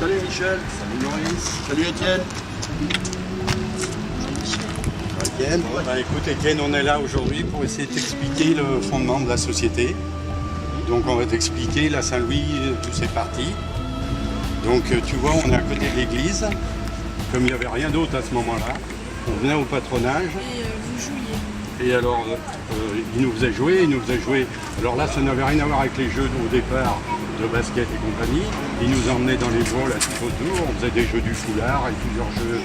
Salut Michel. Salut Maurice. Salut Étienne. Étienne. Bon, bah, écoute Étienne, on est là aujourd'hui pour essayer de t'expliquer le fondement de la société. Donc on va t'expliquer la Saint-Louis, tous ses partis. Donc tu vois, on est à côté de l'église. Comme il n'y avait rien d'autre à ce moment-là, on venait au patronage. Et vous jouiez. Et alors, il nous faisait jouer, Alors là, ça n'avait rien à voir avec les jeux au départ de basket et compagnie. Il nous emmenait dans les bois là tout autour. On faisait des jeux du foulard et plusieurs jeux.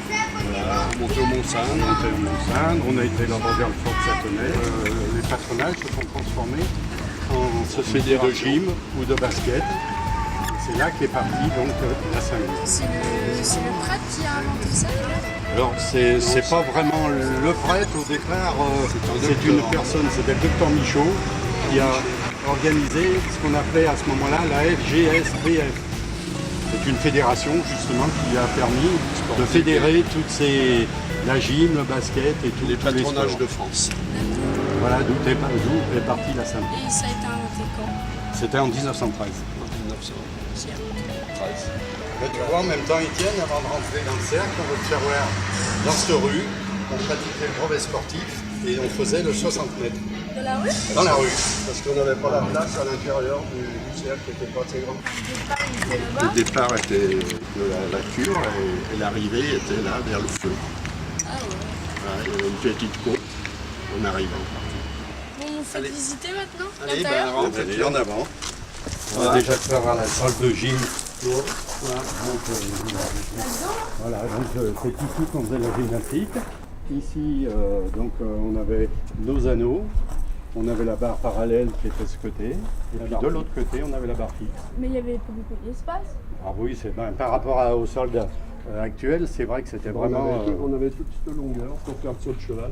On montait au Mont-Saint-Saëns. On a été là-bas vers le fort de Satonnet. Les patronages se sont transformés en société de gym ou de basket. C'est là qu'est partie donc la Saint-Louis. C'est le prêtre qui a inventé ça déjà? Alors c'est pas vraiment le prêtre au départ, c'est une personne, c'était le docteur Michaud qui a organisé ce qu'on appelait à ce moment-là la FGSBF. C'est une fédération justement qui a permis de fédérer toutes ces, la gym, le basket et tous les patronages de France. Voilà d'où est partie la Saint-Louis. Et ça a été inventé quand? C'était en 1913. Mais tu vois, en même temps, Étienne, avant de rentrer dans le cercle, on va te faire voir dans cette rue, on pratiquait le brevet sportif et on faisait le 60 mètres. Dans la rue? Dans la rue, parce qu'on n'avait pas la place à l'intérieur du cercle qui n'était pas assez grand. Le départ, il était là-bas? Le départ était de la cure et l'arrivée était là, vers le feu. Ah ouais. Voilà, il y avait une petite côte en arrivant. Bon, on fait visiter maintenant Allez, l'intérieur? ben, rentre. Allez, en avant. On va déjà te faire voir la salle de gym. Voilà, donc c'est ici qu'on faisait la gymnastique. Ici, on avait nos anneaux, on avait la barre parallèle qui était de ce côté, et puis de l'autre côté, on avait la barre fixe. Mais il y avait pas beaucoup d'espace. Ah oui, c'est par rapport aux soldats actuels, c'est vrai que c'était vraiment... On avait toute cette longueur pour faire le saut de cheval.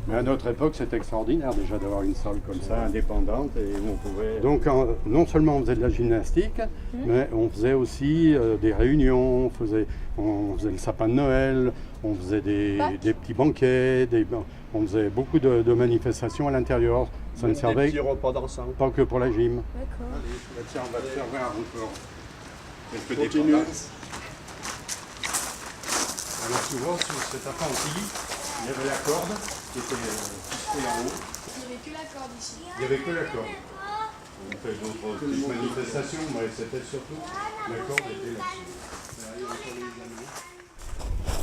Mais à notre époque, c'était extraordinaire déjà d'avoir une salle comme ça, indépendante, et où on pouvait... Donc non seulement on faisait de la gymnastique, mais on faisait aussi des réunions, on faisait le sapin de Noël, on faisait des petits banquets, on faisait beaucoup de manifestations à l'intérieur. Ça ne servait Des petits repas d'ensemble. pas que pour la gym. D'accord. Allez, tiens, on va te faire voir encore. Continue. Alors tu vois, sur cet appentis, il y avait la corde qui était fixée en haut. Il n'y avait que la corde ici. Il n'y avait que la corde. On fait d'autres petites manifestations, mais c'était surtout la corde était là-dessus.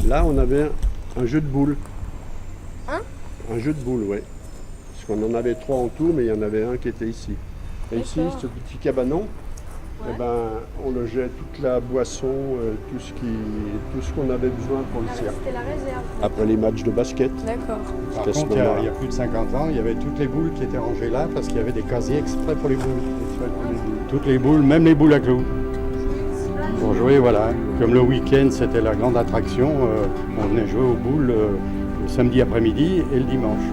Là, on avait un jeu de boules. Hein? Un jeu de boules, oui. Parce qu'on en avait 3 en tout, mais il y en avait un qui était ici. Et ici, D'accord. ce petit cabanon, Ouais. eh ben, on logeait toute la boisson, tout ce qu'on avait besoin pour le cercle. C'était la réserve. Après les matchs de basket. D'accord. Par C'était à ce contre, il y a moment-là. plus de 50 ans, il y avait toutes les boules qui étaient rangées là parce qu'il y avait des casiers exprès pour les boules. Toutes les boules, même les boules à clous. Pour jouer, voilà. Comme le week-end, c'était la grande attraction, on venait jouer aux boules le samedi après-midi et le dimanche.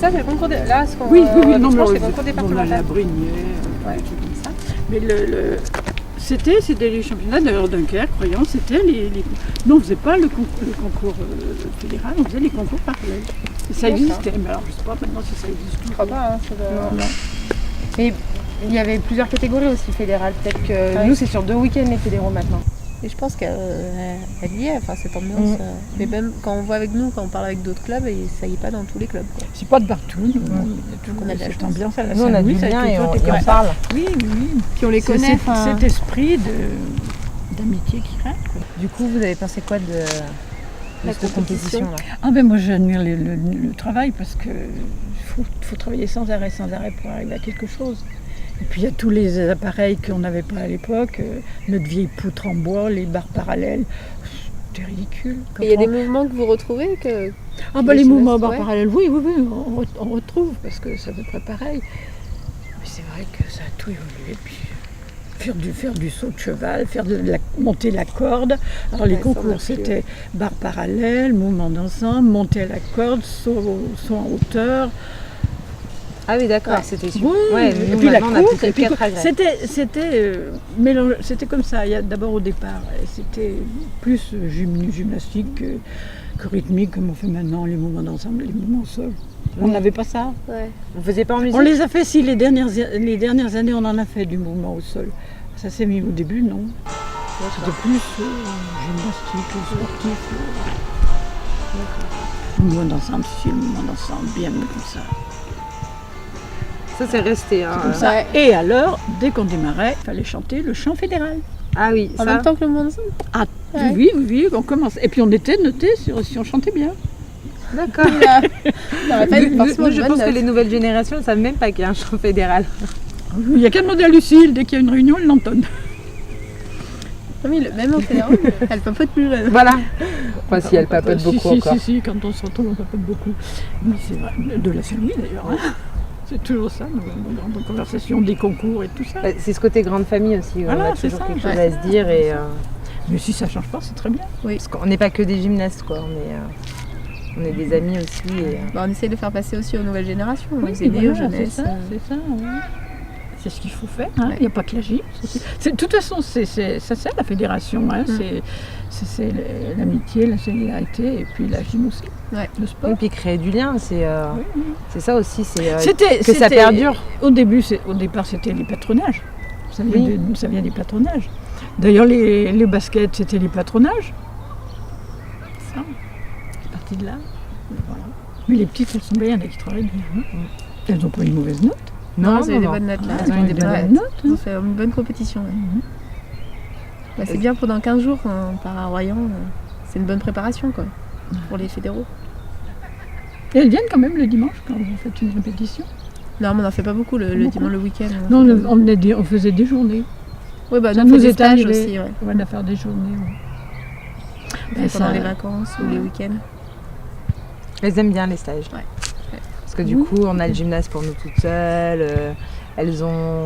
ça, c'est le concours des... Là, ce qu'on Oui, non, dimanche, c'est mais le concours départemental. la Brunière, Ouais. des trucs comme ça. Mais c'était les championnats d'ailleurs Dunkerque, croyons, c'était nous on faisait pas le concours fédéral, on faisait les concours parallèles. Et ça D'accord. existait, mais alors je sais pas maintenant si ça existe Je toujours. crois pas, hein, ça doit- Non. Mais il y avait plusieurs catégories aussi fédérales. Peut-être que Ouais. nous, c'est sur 2 week-ends les fédéraux maintenant. Et je pense qu'elle y est, enfin, cette ambiance. Mais même quand on voit avec nous, quand on parle avec d'autres clubs, et ça y est pas dans tous les clubs. Quoi. C'est pas de partout, il y a toujours On a de la cette chance. ambiance à la Nous, on a Saint-Louis, du ça a lien été et toi, on, t'es et comme on ça. parle. Oui. Puis on les C'est connaît. enfin, cet esprit d'amitié qui règne. Quoi. Du coup, vous avez pensé quoi de cette compétition là? Ah ben moi j'admire le travail parce que faut travailler sans arrêt pour arriver à quelque chose. Et puis il y a tous les appareils qu'on n'avait pas à l'époque, notre vieille poutre en bois, les barres parallèles, c'était ridicule. Et il y a des mouvements que vous retrouvez que... Ah ben les mouvements barres ouais. parallèles, oui, on retrouve parce que c'est à peu près pareil. Mais c'est vrai que ça a tout évolué. Puis faire du saut de cheval, monter la corde. Alors les Ouais, ça, on a concours plus, c'était barre parallèle, mouvement d'ensemble, monter à la corde, saut en hauteur. Ah oui, d'accord, Ouais. c'était sûr. Oui, Ouais, et nous, puis la maintenant, on a course, plus et que puis 4 agrès. c'était comme ça. D'abord au départ, c'était plus gymnastique que rythmique comme on fait maintenant, les mouvements d'ensemble, les mouvements au sol. On n'avait pas ça. Ouais. Vous faisiez pas en musique? On les a fait si les dernières années on en a fait du mouvement au sol. Ça s'est mis au début, non. C'était plus gymnastique, sportif. Le mouvement d'ensemble, le mouvement d'ensemble, bien comme ça. Ça, c'est resté. Hein. Comme ça. Et alors, dès qu'on démarrait, il fallait chanter le chant fédéral. Ah oui, En ça. même temps que le monde ensemble. Ah Ouais. oui, on commence. Et puis on était noté si on chantait bien. D'accord. Ça aurait pas eu forcément Je une pense bonne que note. les nouvelles générations ne savent même pas qu'il y a un chant fédéral. Il n'y a qu'à demander à Lucille, dès qu'il y a une réunion, elle l'entonne. Oui, même au fédéral, elle papote plus jeune. Voilà. Enfin, si elle papote beaucoup encore. Si, quand on se retrouve, on papote beaucoup. Oui, c'est vrai. De la Saint-Louis d'ailleurs. Hein. C'est toujours ça, nos grandes conversations, des concours et tout ça. Bah, c'est ce côté grande famille aussi. Voilà, on a c'est toujours ça. quelque chose Ouais. à se dire. Et, Mais si ça change pas, c'est très bien. parce qu'on n'est pas que des gymnastes, quoi. On est des amis aussi. Et, Bah, on essaye de faire passer aussi aux nouvelles générations, aux Oui, aînés, aux voilà, jeunesses. c'est ça. Oui. C'est ce qu'il faut faire. Il Ouais. n'y a pas que la gym. De toute façon, ça sert la fédération. Hein. C'est l'amitié, la solidarité et puis la gym aussi. Ouais. Le sport. et puis créer du lien, c'est ça aussi. C'est C'était- ça perdure. Au départ, c'était les patronages. Ça vient, Oui. ça vient des patronages. D'ailleurs, les baskets, c'était les patronages. Ça, c'est parti de là. Voilà. Mais les petites, elles sont bien, il y en a qui travaillent bien. Hein. Elles n'ont pas une mauvaise note. Non, c'est des bonnes notes là. Elles ont eu des bonnes Ouais. notes. notes. On fait une bonne compétition. Ouais. Bah, c'est bien pour dans 15 jours quand on part à Royan. C'est une bonne préparation quoi, pour les fédéraux. Et elles viennent quand même le dimanche quand vous faites une répétition. Non, mais on n'en fait pas beaucoup le Beaucoup. dimanche, le week-end. Non, on faisait des journées. Oui, bah, Ça nous, on nous fait des est stages arrivé. aussi. Ouais. On va faire des journées. Ouais. Ben, Pendant ça- les vacances ou les week-ends. Elles aiment bien les stages. Ouais. Parce que du coup, on a le gymnase pour nous toutes seules. Elles ont.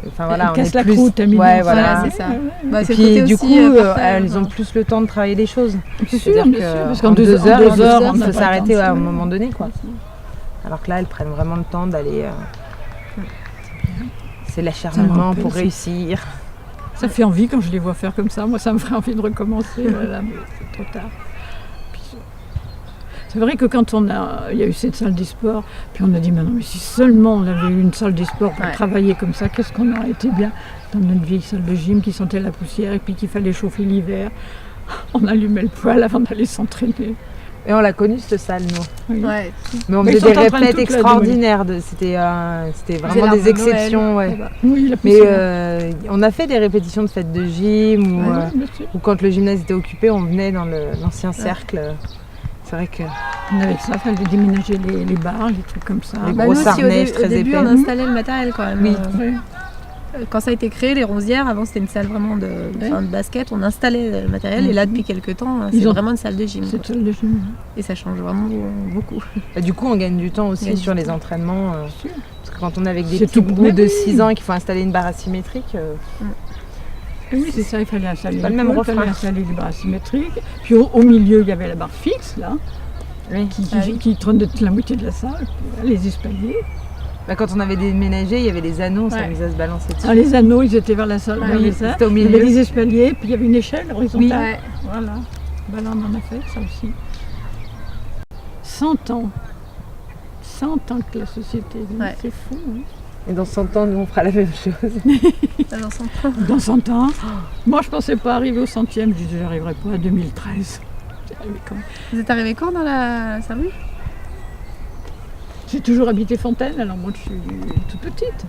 Enfin voilà, on cassent est la plus. croûte, Amélie. Ouais, voilà. Ouais, c'est ça. Ouais. Bah, Et c'est le puis côté du aussi, coup, partage, elles ont hein. plus le temps de travailler les choses. Bien sûr, C'est-à-dire bien que sûr, parce en qu'en 2 heures, heures, on il n'a faut pas s'arrêter le temps de à un se- moment donné, quoi. Alors que là, elles prennent vraiment le temps d'aller. C'est l'acharnement rappelle, pour c'est- réussir. Ça fait envie quand je les vois faire comme ça. Moi, ça me ferait envie de recommencer. Voilà, mais c'est trop tard. Puis, c'est vrai que quand il y a eu cette salle des sports, puis on a dit, mais non, mais si seulement on avait eu une salle des sports pour Ouais. travailler comme ça, qu'est-ce qu'on aurait été bien dans notre vieille salle de gym qui sentait la poussière et puis qu'il fallait chauffer l'hiver. On allumait le poêle avant d'aller s'entraîner. Et on l'a connue, cette salle, nous. Oui. Ouais. Mais on Mais ils faisait sont des en train de répètes toute la extraordinaires. C'était vraiment l'arbre des de exceptions. Ouais. Oui, la Mais poussière. on a fait des répétitions de fêtes de gym ou, Ouais, bien sûr. ou quand le gymnase était occupé, on venait dans l'ancien cercle. C'est vrai que Avec ça, il fallait déménager les barres, les trucs comme ça. Les Bah, grosses nous aussi, harnais très au début, épais. on installait le matériel quand même. Oui. Ouais. Quand ça a été créé, les ronzières, avant c'était une salle vraiment de basket, on installait le matériel et là depuis quelques temps, c'est Ils ont- vraiment une salle de gym. C'est quoi. salle de gym. Et ça change vraiment beaucoup. bah, du coup, on gagne du temps On aussi gagne sur du les temps. entraînements. sûr. Parce que quand on est avec des C'est petits tout- bouts mais de oui. 6 ans et qu'il faut installer une barre asymétrique, Et oui, c'est ça, il fallait installer pas le le même poêle, il fallait refrain. installer les barres asymétriques. Puis au milieu, il y avait la barre fixe, là. Oui. qui trônent de toute la moitié de la salle, puis, les espaliers. Bah, quand on avait déménagé, il y avait des anneaux, on Ouais. s'amusait à se balancer dessus. Ah, les anneaux, ils étaient vers la salle. Ouais, vous voyez oui, ça. c'était au Il y avait milieu. des espaliers, puis il y avait une échelle horizontale. Ouais. Voilà. Ben là, on en a fait ça aussi. 100 ans. 100 ans que la société existe. Ouais. C'est fou. Hein. Et dans 100 ans, nous, on fera la même chose. Ça, dans 100 ans. Dans 100 ans, moi je pensais pas arriver au 100e, je disais j'arriverai pas à 2013. J'ai arrivé quand même. Vous êtes arrivé quand dans la Saint-Louis? J'ai toujours habité Fontaine, alors moi je suis toute petite.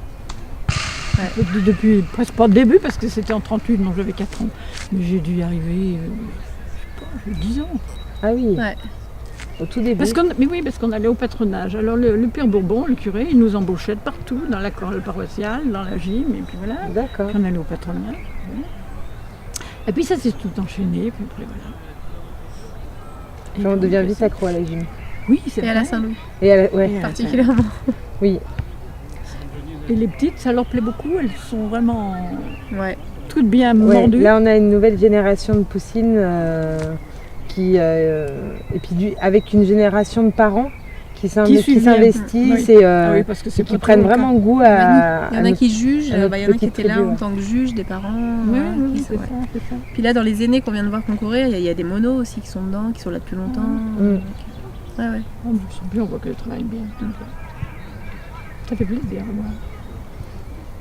Ouais. Depuis presque pas le début parce que c'était en 38, donc j'avais 4 ans. Mais j'ai dû y arriver, je sais pas, 10 ans. Ah oui, Ouais. au tout début. Mais oui, parce qu'on allait au patronage. Alors le Père Bourbon, le curé, il nous embauchait de partout, dans la chorale paroissiale, dans la gym, et puis voilà. D'accord. Puis on allait au patronage. Voilà. Et puis ça s'est tout enchaîné, puis après voilà. Et Puis on puis, devient vite accro à la gym. Oui, c'est Et à la vrai. Saint-Louis, Et ouais. Et à la particulièrement. Oui. Et les petites, ça leur plaît beaucoup, elles sont vraiment Ouais. toutes bien Ouais, mordues. là, on a une nouvelle génération de poussines qui, et puis avec une génération de parents qui suivent bien. s'investissent Oui. et Ah oui, parce que c'est qui pas prennent trop le vraiment goût Il y à. en a notre- qui jugent, à notre il y en a qui petite étaient là tribu, en ouais. tant que juges, des parents. Oui, voilà, oui, qui c'est sont- ouais. ça, c'est ça. Puis là, dans les aînés qu'on vient de voir concourir, il y a des monos aussi qui sont dedans, qui sont là depuis longtemps. Mm. Ouais, ouais. Oh, mais ils sont bien, on voit qu'elles travaillent bien. Ça fait plaisir à voir.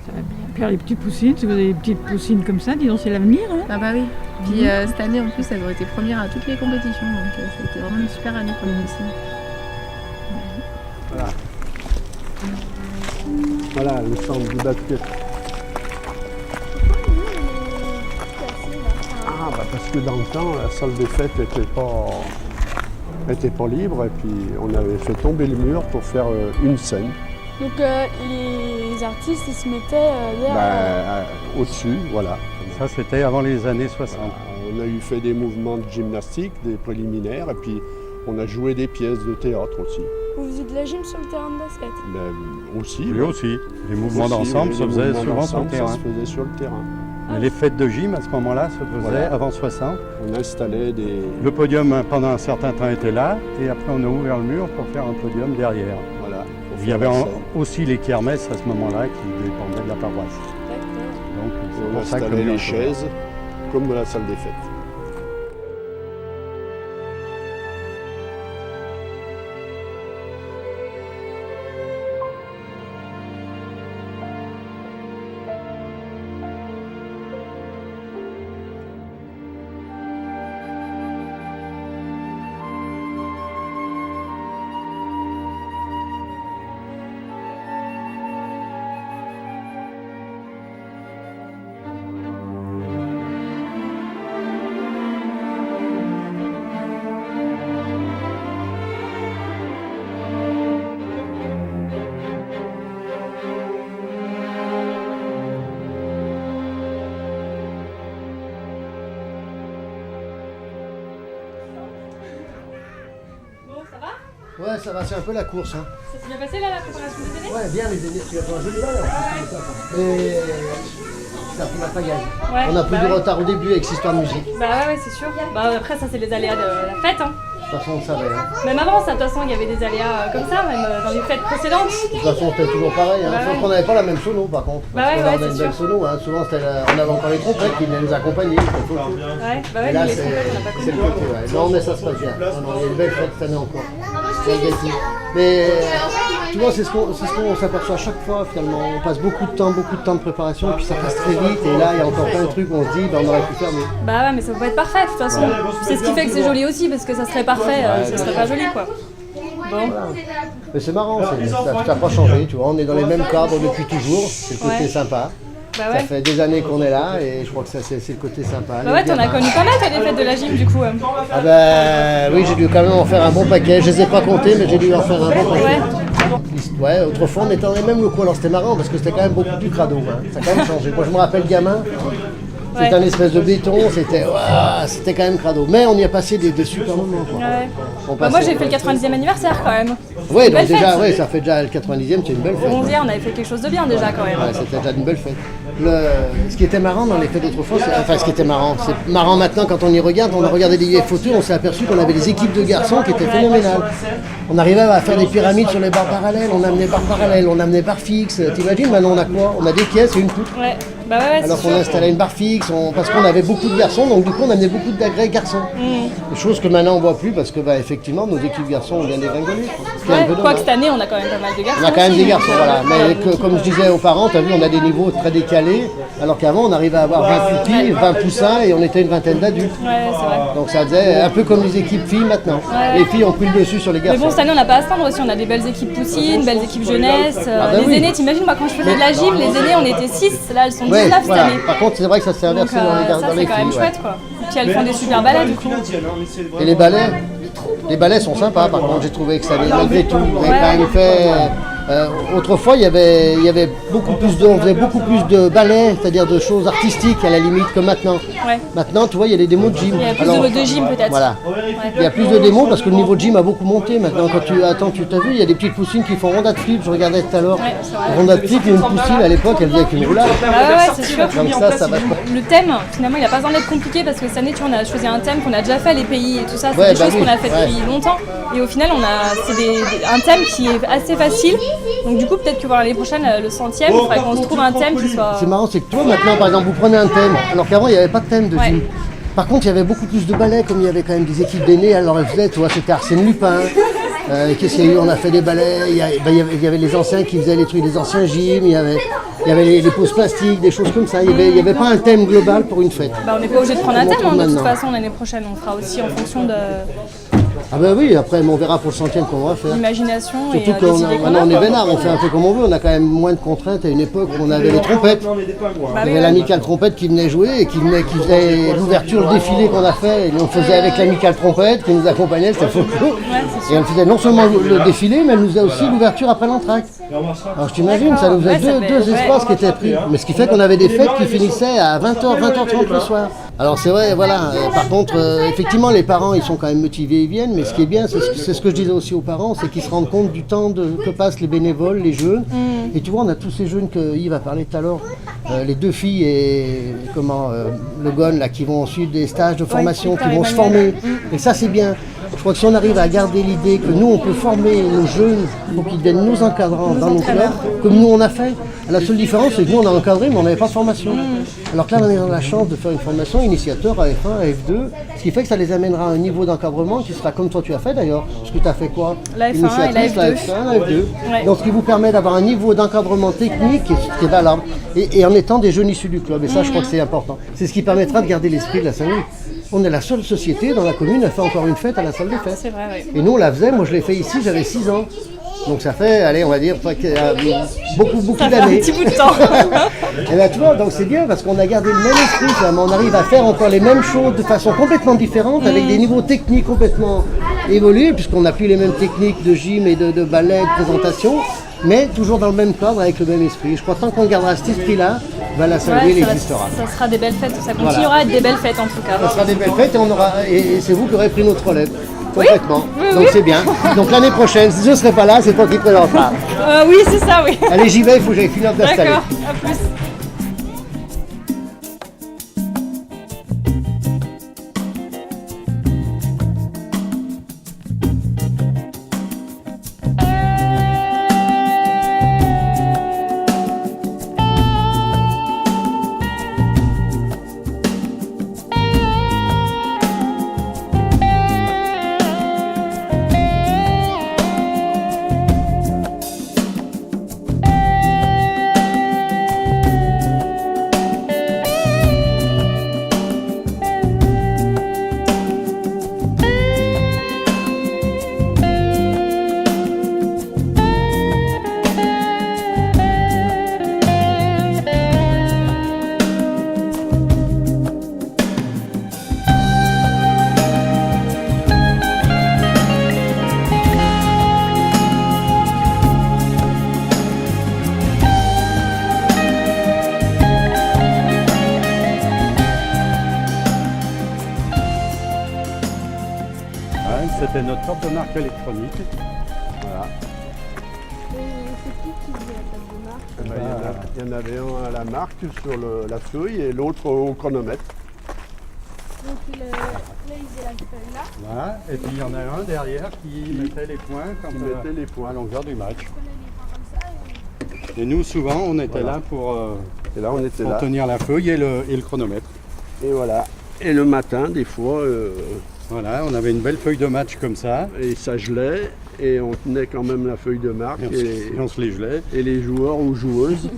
Ça va bien. Puis alors, les petites poussines, si vous avez des petites poussines comme ça, disons c'est l'avenir. Hein. Ah bah oui. Puis cette année, en plus, elles ont été premières à toutes les compétitions. Donc ça a été vraiment une super année pour les poussines. Voilà, le centre du basket. Ah, bah parce que dans le temps, la salle des fêtes était pas libre et puis on avait fait tomber le mur pour faire une scène. Donc les artistes ils se mettaient derrière. Au-dessus, voilà. Ça, c'était avant les années 60. On a eu fait des mouvements de gymnastique, des préliminaires, et puis on a joué des pièces de théâtre aussi. Vous faisiez de la gym sur le terrain de basket. Mais aussi. Lui aussi. Les mouvements Aussi, d'ensemble les se faisaient mouvements souvent sur le d'ensemble, terrain. Ça se faisait sur le terrain. Mais les fêtes de gym, à ce moment-là, se faisaient Voilà. avant 60. On installait des... Le podium, pendant un certain temps, était là. Et après, on a ouvert le mur pour faire un podium derrière. Voilà. pour Il y faire avait la scène. aussi les kermesses à ce moment-là qui dépendaient de la paroisse. Donc, c'est On pour ça que installait le mur les était là. chaises comme dans la salle des fêtes. Ouais, ça va, c'est un peu la course. Hein. Ça s'est bien passé là la préparation des aînés? Ouais, bien, les aînés, tu as fait un joli balle. Et ça fout la pagaille. Ouais, On a pris bah du ouais. retard au début avec cette histoire de musique. Bah ouais, c'est sûr. Bah après ça c'est les aléas de la fête. Hein. De toute façon, on savait. Hein. Même avant ça, de toute façon il y avait des aléas comme ça, même dans les fêtes précédentes. De toute façon, c'était toujours pareil. Hein. Bah Sauf ouais. qu'on n'avait pas la même sono par contre. Bah Parce ouais, que là, ouais, on a c'est une belle sûr. sono. Hein. Souvent, on avait encore les trompettes qui venaient nous accompagner. C'était trop cool. Ouais, bah ouais, Et là, nous, les c'est trompettes on n'a pas c'est connu. le côté. Ouais. Non, mais ça se passe bien. Non, non, il y a une belle fête cette année encore. Malgré tout. Mais tu vois, c'est ce qu'on s'aperçoit à chaque fois finalement. On passe beaucoup de temps de préparation, puis ça passe très vite. Et là, il y a encore plein de trucs où on se dit, on aurait pu faire mieux. Bah ouais, mais ça peut pas être parfait de toute façon. C'est ce qui fait que c'est joli aussi, parce que ça serait parfait, ça serait pas joli quoi. Bon. Mais c'est marrant, ça n'a pas changé, tu vois, on est dans les mêmes cadres depuis toujours, c'est le côté Ouais. sympa. Bah Ça ouais. fait des années qu'on est là et je crois que ça, c'est le côté sympa. Bah les ouais, t'en as gamins. connu pas mal toi des fêtes de la gym du coup. Ah bah oui, j'ai dû quand même en faire un bon paquet, je les ai pas comptés mais j'ai dû en faire un bon paquet. Ouais. Ouais, autrefois on était dans les mêmes locaux, alors c'était marrant parce que c'était quand même beaucoup plus crado, hein. Ça a quand même changé. Moi je me rappelle gamin, Ouais. C'était un espèce de béton, c'était quand même crado. Mais on y a passé des super moments. Quoi. Ouais. On Bah, passait- moi j'ai fait le 90e anniversaire quand même. Ouais, Belle donc déjà, fête. ouais, ça fait déjà le 90e, c'est une belle Au fête. 11e, on avait fait quelque chose de bien déjà quand même. Ouais, c'était déjà une belle fête. Ce qui était marrant dans les fêtes d'autrefois, enfin ce qui était marrant, c'est marrant maintenant quand on y regarde, on a regardé des vieilles photos, on s'est aperçu qu'on avait des équipes de garçons qui étaient phénoménales. On arrivait à faire des pyramides sur les barres parallèles, on amenait barres parallèles, on amenait barres fixes. T'imagines, maintenant on a quoi? On a des pièces et une poutre. Ouais, bah ouais, Alors c'est qu'on sûr. installait une barre fixe, parce qu'on avait beaucoup de garçons, donc du coup on amenait beaucoup d'agrès garçons. Des choses que maintenant on voit plus parce que effectivement nos équipes garçons ont bien dégringolé. Ce qui est un Ouais, peu quoi dommage. que cette année, on a quand même pas mal de garçons. On a quand même aussi, des garçons, donc, voilà. Mais comme je disais aux parents, tu as vu, on a des niveaux très décalés, alors qu'avant on arrivait à avoir 20 pupilles, 20 poussins et on était une vingtaine d'adultes. Ouais, c'est vrai. Donc ça faisait un peu comme les équipes filles maintenant. Ouais. Les filles ont pris le dessus sur les Mais garçons. bon, cette année, on n'a pas à se plaindre aussi. On a des belles équipes poussines, belles équipes jeunesse. bah Les oui. aînés, t'imagines, moi quand je faisais de la gym, les aînés, on était 6. Là, elles sont 19 Ouais, cette voilà. année. Par contre, c'est vrai que ça s'est Donc, inversé dans les, ça, dans c'est les quand même filles. ouais. chouette, quoi. Et puis, elles font des super ballets, du coup. Et les ballets sont sympas, par contre, j'ai trouvé que ça avait, malgré tout, vous avez quand même fait... autrefois, il y avait beaucoup plus on faisait beaucoup plus de ballets, c'est-à-dire de choses artistiques à la limite que maintenant. Ouais. Maintenant, tu vois, il y a des démos de gym. Il y a plus de gym, peut-être. Voilà. Il y a plus de démos parce que le niveau de gym a beaucoup monté maintenant. Quand tu t'as vu, il y a des petites poussines qui font ronda de flip, je regardais tout à l'heure. Ouais, c'est vrai. Ronda de flip, une poussine à l'époque, elle faisait avec une roulade. Ah ouais, c'est sûr. Donc ça va pas. Le thème, finalement, il n'a pas besoin d'être compliqué parce que cette année, tu vois, on a choisi un thème qu'on a déjà fait, les pays et tout ça. C'est Ouais, des bah choses oui, qu'on a fait ouais. depuis longtemps. Et au final, c'est un thème qui est assez facile. Donc, du coup, peut-être que l'année prochaine, le 100e, il faudrait qu'on se trouve un thème qui soit. C'est marrant, c'est que toi maintenant, par exemple, vous prenez un thème, alors qu'avant il n'y avait pas de thème de Ouais. gym. Par contre, il y avait beaucoup plus de ballets, comme il y avait quand même des équipes d'aînés, alors elles faisaient, tu vois, c'était Arsène Lupin. Qu'est-ce qu'il y a eu? On a fait des ballets, il y avait les anciens qui faisaient les trucs, les anciens gyms, il y avait les pauses plastiques, des choses comme ça. Il n'y avait pas un thème global pour une fête. Bah, on n'est pas obligé de prendre un On thème, hein, de toute maintenant. façon, l'année prochaine, on fera aussi en fonction de Ah ben oui, après on verra pour le 100e qu'on va faire. l'imagination et Surtout des qu'on idées qu'on maintenant a. on est vénard, on fait un peu comme on veut, on a quand même moins de contraintes. À une époque où on avait les trompettes. Bah Il y oui, avait ouais. l'amicale trompette qui venait jouer et qui faisait l'ouverture, le défilé qu'on a fait. Et on faisait avec l'amicale trompette qui nous accompagnait, c'était folklore. Ouais, c'est Et elle faisait non seulement le défilé, mais elle nous faisait aussi l'ouverture après l'entracte. Alors je t'imagine, ça nous faisait Ouais, ça fait- deux espaces qui étaient pris. Mais ce qui fait qu'on avait des fêtes qui finissaient à 20h, 20h30 le soir. Alors c'est vrai, voilà. Par contre, effectivement, les parents, ils sont quand même motivés, ils viennent. Mais ce qui est bien, c'est ce que je disais aussi aux parents, c'est qu'ils se rendent compte du temps que passent les bénévoles, les jeunes. Et tu vois, on a tous ces jeunes que Yves a parlé tout à l'heure. Les deux filles et Le Gon, là, qui vont suivre des stages de formation, qui vont se former. Et ça, c'est bien. Je crois que si on arrive à garder l'idée que nous, on peut former nos jeunes pour qu'ils deviennent nos encadrants dans nos clubs, comme nous, on a fait. La seule différence, c'est que nous, on a encadré, mais on n'avait pas de formation. Alors que là, on est dans la chance de faire une formation initiateur à F1, à F2, ce qui fait que ça les amènera à un niveau d'encadrement qui sera comme toi tu as fait d'ailleurs. Parce que tu as fait quoi? La F1 et la Initiatrice, la F2. F1, la F2. Ouais. Donc ce qui vous permet d'avoir un niveau d'encadrement technique qui est valable. Et en étant des jeunes issus du club. Et ça, je crois que c'est important. C'est ce qui permettra de garder l'esprit de la Saint-Louis. On est la seule société dans la commune à faire encore une fête à la salle des fêtes. C'est vrai, oui. Et nous, on la faisait, moi je l'ai fait ici, j'avais 6 ans. Donc ça fait, allez, on va dire, beaucoup Ça fait un d'années. petit bout de temps. Et là, tu vois, donc c'est bien parce qu'on a gardé le même esprit, finalement. On arrive à faire encore les mêmes choses de façon complètement différente, avec des niveaux techniques complètement évolués, puisqu'on n'a plus les mêmes techniques de gym et de ballet, de présentation, mais toujours dans le même cadre, avec le même esprit. Je crois que tant qu'on gardera cet esprit-là, ben, la Saint-Louis, elle existera. Ça sera des belles fêtes, ça continuera à être des belles fêtes en tout cas. Ça sera des belles fêtes et c'est vous qui aurez pris notre relève. Complètement. Donc c'est bien. Donc l'année prochaine, si je ne serai pas là, c'est toi qui présenteras. Oui, c'est ça, oui. Allez, j'y vais, il faut que j'aille finir d'installer. D'accord, à plus. c'était notre corde de marque électronique. Voilà. C'est qui faisait la table de marque? Eh ben, il y en avait un à la marque sur la feuille et l'autre au chronomètre. Donc là, il faisait la feuille là. Voilà. Et puis il y en a un derrière qui mettait les points quand Qui mettait les points. à longueur du match. Il prenait les points comme ça. Et nous, souvent, on était Voilà. là pour Et là, on était là. tenir la feuille et le chronomètre. Et voilà. Et le matin, des fois, Voilà, on avait une belle feuille de match comme ça. et ça gelait. Et on tenait quand même la feuille de marque. Et on se les gelait. Et les joueurs ou joueuses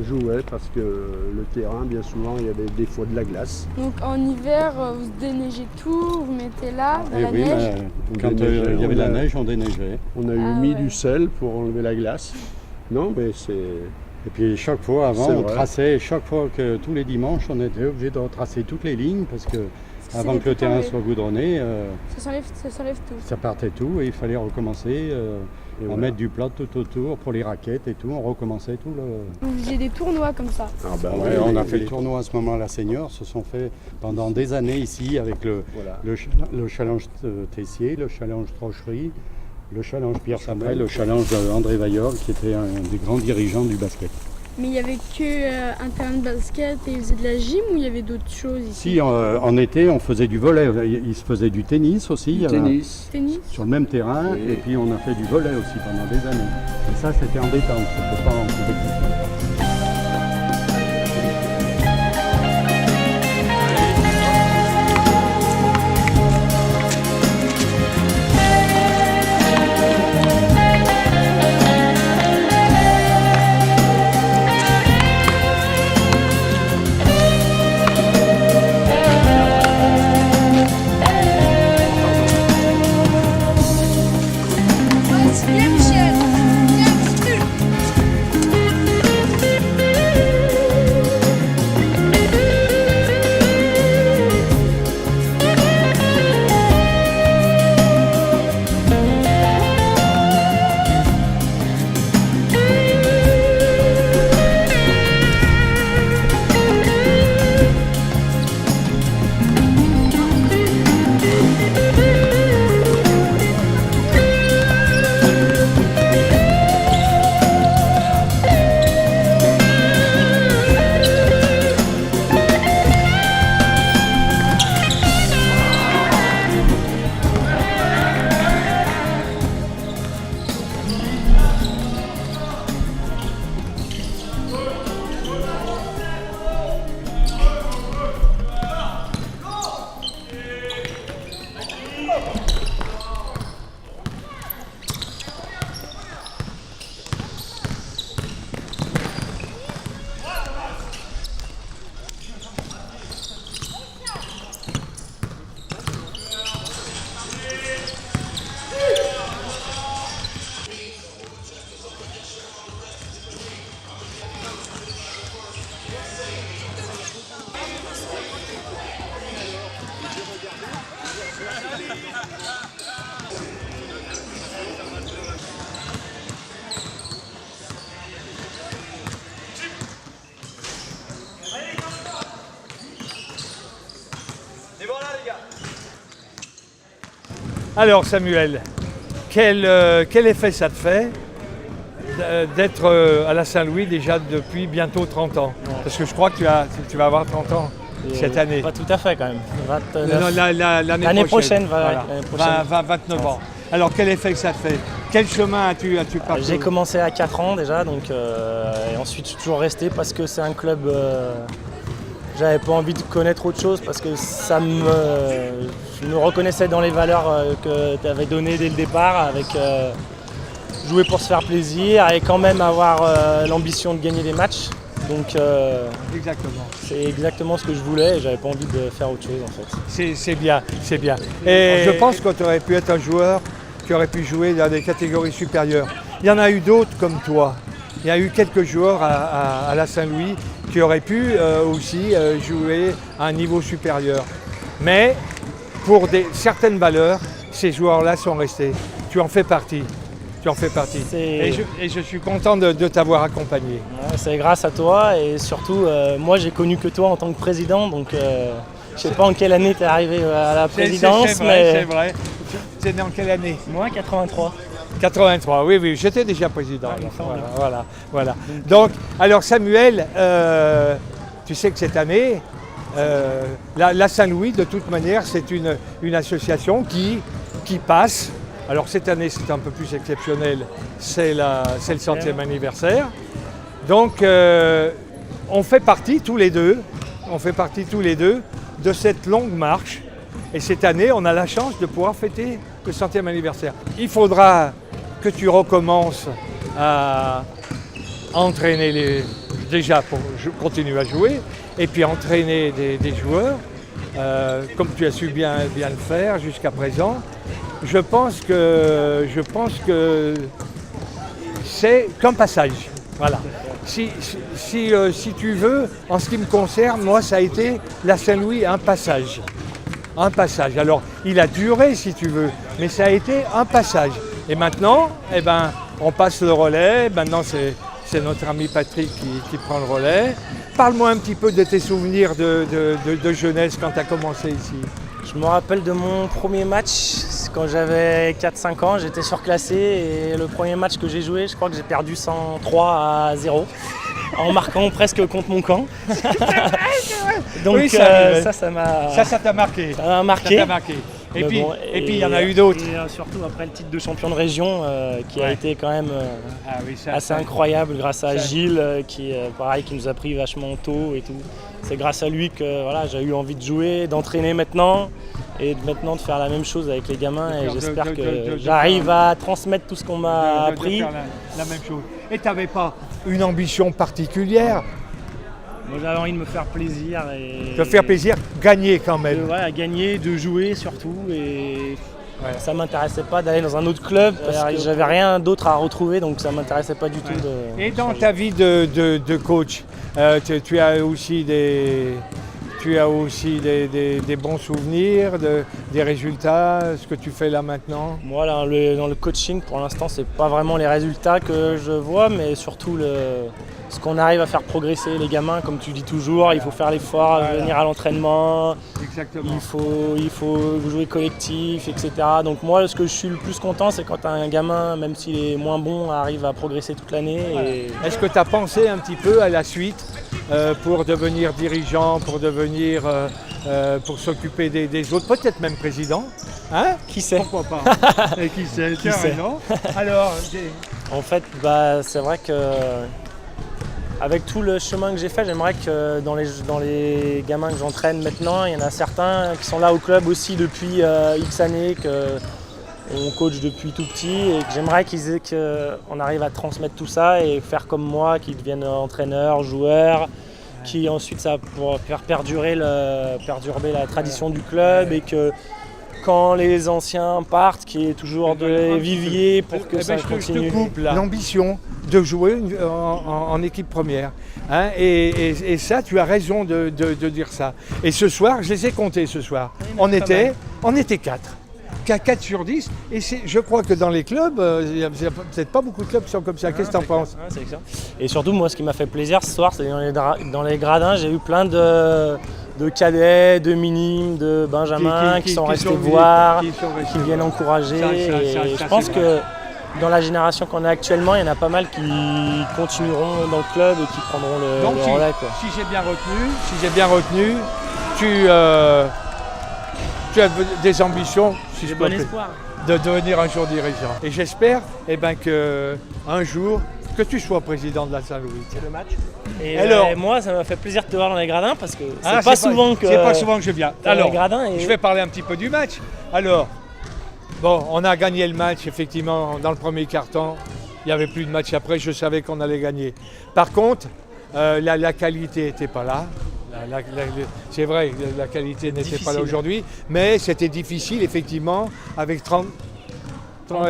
jouaient parce que le terrain, bien souvent, il y avait des fois de la glace. Donc en hiver, vous déneigez tout, vous mettez là, dans Et la oui, neige. mais quand déneigeait, il y avait de la on a- neige, on déneigeait. On a Ah mis ouais. du sel pour enlever la glace. Non, mais c'est... Et puis chaque fois avant, C'est on vrai. traçait, chaque fois que tous les dimanches, on était obligé de retracer toutes les lignes parce que c'est avant les que le putains, terrain mais- soit goudronné, Ça s'enlève tout. ça partait tout et il fallait recommencer Et à voilà. mettre du plat tout autour pour les raquettes et tout. On recommençait tout le. Vous faisiez des tournois comme ça. Ah ben Ouais, ouais, on a les- fait le tournoi à ce moment-là senior, se sont fait pendant des années ici avec Voilà. le challenge Tessier, le challenge Trocherie, le challenge Pierre Samuel, le challenge André Vaillol qui était un des grands dirigeants du basket. Mais il n'y avait que un terrain de basket et ils faisaient de la gym ou il y avait d'autres choses ici? Si en été on faisait du volley, il se faisait du tennis aussi. il y avait Tennis. Tennis? sur le même terrain Oui. et puis on a fait du volley aussi pendant des années. Et ça c'était en détente, c'était pas en compétition. Viens Michel! Viens, petit truc! Alors Samuel, quel effet ça te fait d'être à la Saint-Louis déjà depuis bientôt 30 ans? Parce que je crois que tu vas avoir 30 ans cette année. Pas tout à fait quand même. 29. Non, l'année prochaine, voilà. l'année prochaine. 29 ans. Alors quel effet ça te fait? Quel chemin as-tu parcouru? J'ai commencé à 4 ans déjà, donc, et ensuite je suis toujours resté parce que c'est un club. J'avais pas envie de connaître autre chose parce que je me reconnaissais dans les valeurs que tu avais données dès le départ, avec jouer pour se faire plaisir et quand même avoir l'ambition de gagner des matchs. Donc Exactement. c'est exactement ce que je voulais et j'avais pas envie de faire autre chose en fait. C'est bien, c'est bien. Et je pense que tu aurais pu être un joueur qui aurait pu jouer dans des catégories supérieures. Il y en a eu d'autres comme toi. Il y a eu quelques joueurs à la Saint-Louis qui auraient pu aussi jouer à un niveau supérieur. Mais pour certaines valeurs, ces joueurs-là sont restés. Tu en fais partie. Et je suis content de t'avoir accompagné. Ouais, c'est grâce à toi et surtout, moi j'ai connu que toi en tant que président, donc je sais pas en quelle année tu es arrivé à la présidence, C'est vrai. C'est dans quelle année? Moi, 83. 83, oui, j'étais déjà président. Voilà. Donc, alors Samuel, tu sais que cette année, la Saint-Louis, de toute manière, c'est une association qui passe. Alors cette année, c'est un peu plus exceptionnel, c'est le 100e anniversaire. Donc, on fait partie tous les deux de cette longue marche. Et cette année, on a la chance de pouvoir fêter le 100e anniversaire. Il faudra que tu recommences à entraîner déjà pour continuer à jouer, et puis entraîner des joueurs, comme tu as su bien le faire jusqu'à présent. Je pense que c'est qu'un passage. Voilà. Si tu veux, en ce qui me concerne, moi, ça a été la Saint-Louis un passage. Un passage. Alors, il a duré, si tu veux, mais ça a été un passage. Et maintenant, on passe le relais. Maintenant, c'est notre ami Patrick qui prend le relais. Parle-moi un petit peu de tes souvenirs de jeunesse quand tu as commencé ici. Je me rappelle de mon premier match, quand j'avais 4-5 ans, j'étais surclassé et le premier match que j'ai joué, je crois que j'ai perdu 103-0 en marquant presque contre mon camp. Donc oui, ça t'a marqué. Ça m'a marqué. Et puis il y en a eu d'autres. Et surtout après le titre de champion de région qui a été quand même assez incroyable grâce à Gilles qui nous a pris vachement tôt et tout. C'est grâce à lui que j'ai eu envie de jouer, d'entraîner maintenant et maintenant de faire la même chose avec les gamins et j'espère que j'arrive à transmettre tout ce qu'on m'a appris. De faire la même chose. Et tu n'avais pas une ambition particulière? Moi j'avais envie de me faire plaisir. Te faire plaisir, gagner quand même. À gagner, de jouer surtout. Et ça ne m'intéressait pas d'aller dans un autre club parce que j'avais rien d'autre à retrouver, donc ça ne m'intéressait pas du tout. Et dans ta vie de coach, tu as aussi des bons souvenirs, des résultats, ce que tu fais là maintenant? Moi, dans le coaching, pour l'instant, c'est pas vraiment les résultats que je vois, mais surtout ce qu'on arrive à faire progresser les gamins, comme tu dis toujours, il faut faire l'effort, venir à l'entraînement, il faut jouer collectif, etc. Donc moi, ce que je suis le plus content, c'est quand un gamin, même s'il est moins bon, arrive à progresser toute l'année. Et... Est-ce que tu as pensé un petit peu à la suite pour devenir dirigeant, pour s'occuper des autres, peut-être même président? Hein? Qui sait? Pourquoi pas? Et qui sait? Qui sait? Alors, en fait, c'est vrai que avec tout le chemin que j'ai fait, j'aimerais que dans les gamins que j'entraîne maintenant, il y en a certains qui sont là au club aussi depuis X années, qu'on coach depuis tout petit et que j'aimerais qu'on arrive à transmettre tout ça et faire comme moi, qu'ils deviennent entraîneurs, joueurs, qui ensuite ça va pouvoir faire perdurer la tradition du club et que quand les anciens partent, qu'il y ait toujours des viviers pour que ça continue. Je te coupe l'ambition de jouer en équipe première. Hein, et ça, tu as raison de dire ça. Et ce soir, je les ai comptés ce soir. On était 4. 4 sur 10. Et je crois que dans les clubs, il n'y a peut-être pas beaucoup de clubs qui sont comme ça. Qu'est-ce que tu en penses? C'est ça. Et surtout, moi, ce qui m'a fait plaisir ce soir, c'est dans les gradins, j'ai eu plein de cadets, de minimes, de benjamins qui sont restés voir, qui viennent encourager. Je pense que dans la génération qu'on a actuellement, il y en a pas mal qui continueront dans le club et qui prendront le relais. Quoi. Si j'ai bien retenu, tu as des ambitions, si je peux de devenir un jour dirigeant. Et j'espère qu'un jour, que tu sois président de la Saint-Louis. C'est le match. Et alors, moi, ça m'a fait plaisir de te voir dans les gradins parce que c'est pas souvent que je viens. Alors, je vais parler un petit peu du match. Alors, on a gagné le match, effectivement, dans le premier quart-temps. Il n'y avait plus de match après, je savais qu'on allait gagner. Par contre, la qualité n'était pas là. C'est vrai, la qualité n'était pas là aujourd'hui, mais c'était difficile, effectivement, avec 30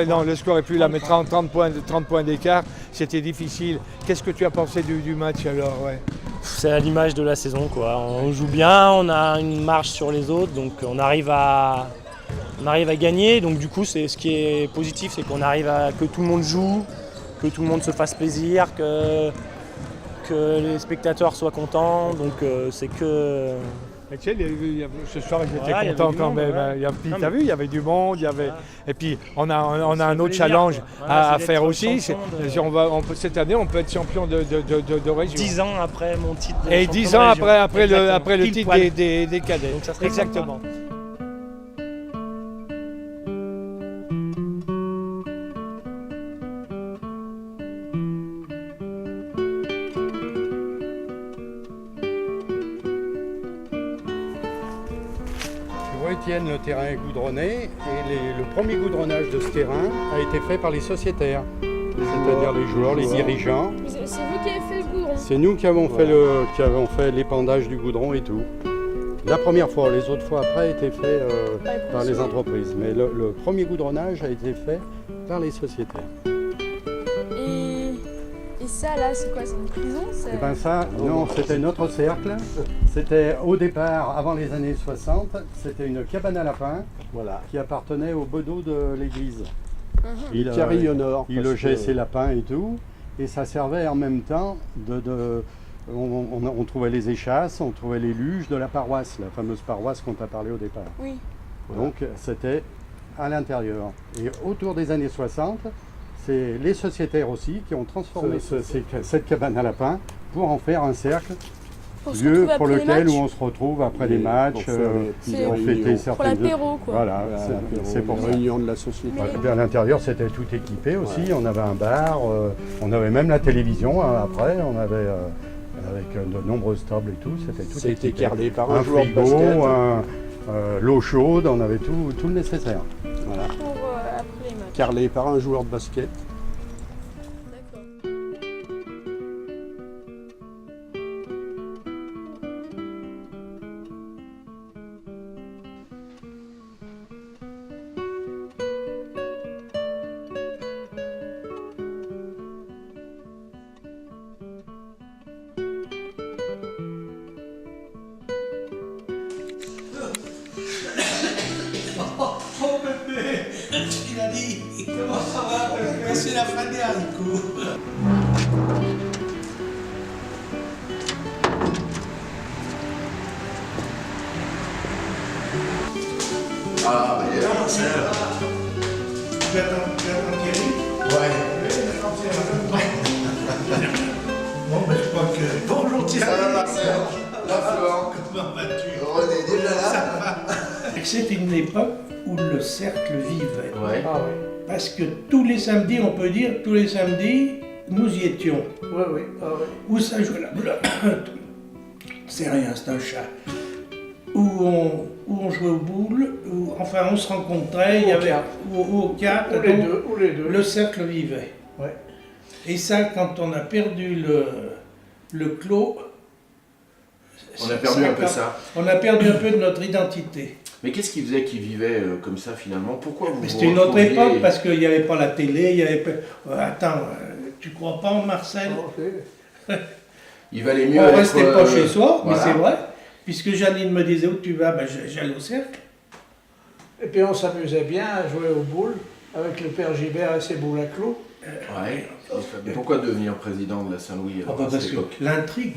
non, le score n'est plus là, mais 30 points d'écart, c'était difficile. Qu'est-ce que tu as pensé du match alors? C'est à l'image de la saison, quoi. On joue bien, on a une marge sur les autres, donc on arrive à gagner. Donc du coup, ce qui est positif, c'est qu'on arrive à que tout le monde joue, que tout le monde se fasse plaisir, que les spectateurs soient contents. Donc c'est que Et tu sais, ce soir, ils étaient Voilà, il y avait contents du quand monde, même. ouais. Puis Non, t'as mais- vu, il y avait du monde, il y avait... Et puis on a un autre plaisir, challenge quoi. Voilà, à c'est faire d'être aussi. champion Cette année, on peut être champion de région. 10 ans après mon titre de Et champion 10 de ans région. après le Pile titre poil. des cadets. Donc ça serait Exactement. Tu vois, Étienne, le terrain est goudronné et le premier goudronnage de ce terrain a été fait par les sociétaires, c'est-à-dire les joueurs, les dirigeants. C'est vous qui avez fait le goudron. C'est nous qui avons fait l'épandage du goudron et tout. La première fois, les autres fois après, a été fait par les entreprises. Mais le premier goudronnage a été fait par les sociétaires. Et ça là, c'est quoi? C'est une prison? Et ben ça, non, c'était notre cercle. C'était au départ, avant les années 60, c'était une cabane à lapins qui appartenait au bedeau de l'église. Il Thierry Honor. Il logeait ses lapins et tout. Et ça servait en même temps on trouvait les échasses, on trouvait les luges de la paroisse, la fameuse paroisse qu'on t'a parlé au départ. Oui. Donc c'était à l'intérieur. Et autour des années 60, c'est les sociétaires aussi qui ont transformé cette cabane à lapins pour en faire un cercle, lieu pour lequel où on se retrouve après les matchs, pour fêter certaines... Pour l'apéro, quoi. Voilà, c'est pour ça. Réunion de la société. Et puis à l'intérieur, c'était tout équipé aussi. On avait un bar, on avait même la télévision après. On avait avec de nombreuses tables et tout. C'était tout C'était équipé. carrelé par un un joueur de frigo, basket. l'eau chaude. On avait tout le nécessaire. Voilà. Pour après les matchs. Carrelé par un joueur de basket. D'accord. Oh bébé, il a dit, comment ça va bébé? C'est la fin des haricots. Ah, mais là, c'est là. Tu attends Thierry? Ouais. J'attends Thierry. Bon, ben je crois que... Bonjour Thierry. Ça va Marcel? La Flore. Comment vas-tu? On est déjà là. Ça va. C'était une époque où le cercle vivait. Ouais. Ah oui. Parce que tous les samedis, on peut dire, tous les samedis, nous y étions. Oui, oui. Ah, oui. Où ça jouait la boule. C'est rien, c'est un chat. Où on jouait aux boules, où, enfin on se rencontrait, il y avait au quatre, Ou les deux. Le cercle vivait. Ouais. Et ça, quand on a perdu le clos, On a perdu un peu ça. On a perdu un peu de notre identité. Mais qu'est-ce qui faisait qu'ils vivaient comme ça finalement? Pourquoi vous C'était une autre époque parce qu'il n'y avait pas la télé, il y avait pas... Attends, tu crois pas en Marcel? Il valait mieux on restait pas chez soi, voilà. mais c'est vrai. Puisque Janine me disait où tu vas, ben j'allais au cercle. Et puis on s'amusait bien à jouer aux boules avec le père Gilbert et ses boules à clous. Ouais. Mais pourquoi devenir président de la Saint-Louis Ah bah à parce cette que époque? l'intrigue.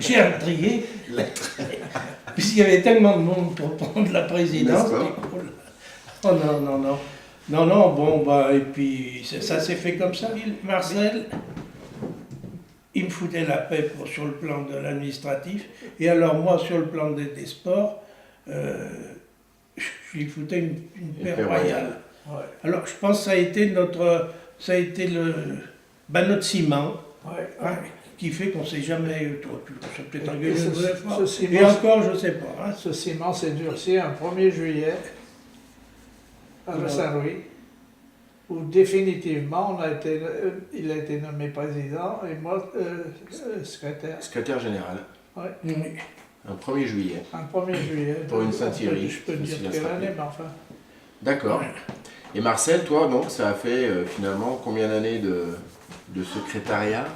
J'ai intrigué. Puisqu'il y avait tellement de monde pour prendre la présidence. Oh non, non, non. Non, non, bon, bah, et puis ça s'est fait comme ça. Marcel, il me foutait la paix sur le plan de l'administratif. Et alors moi, sur le plan des sports, je lui foutais une paix royale. Ouais. Alors je pense que ça a été notre ciment. Ouais. Hein, qui fait qu'on ne s'est jamais... On s'est peut-être engueulé une deuxième fois. Ce Et encore, je ne sais pas. Hein. Ce ciment s'est durci un 1er juillet à la Saint-Louis, où définitivement il a été nommé président et moi secrétaire. Secrétaire général. Ouais. Oui. Un 1er juillet. Un 1er juillet. Pour une Saint-Thierry. Je peux te dire quelle année, mais enfin. D'accord. Et Marcel, toi, donc, ça a fait finalement combien d'années de secrétariat?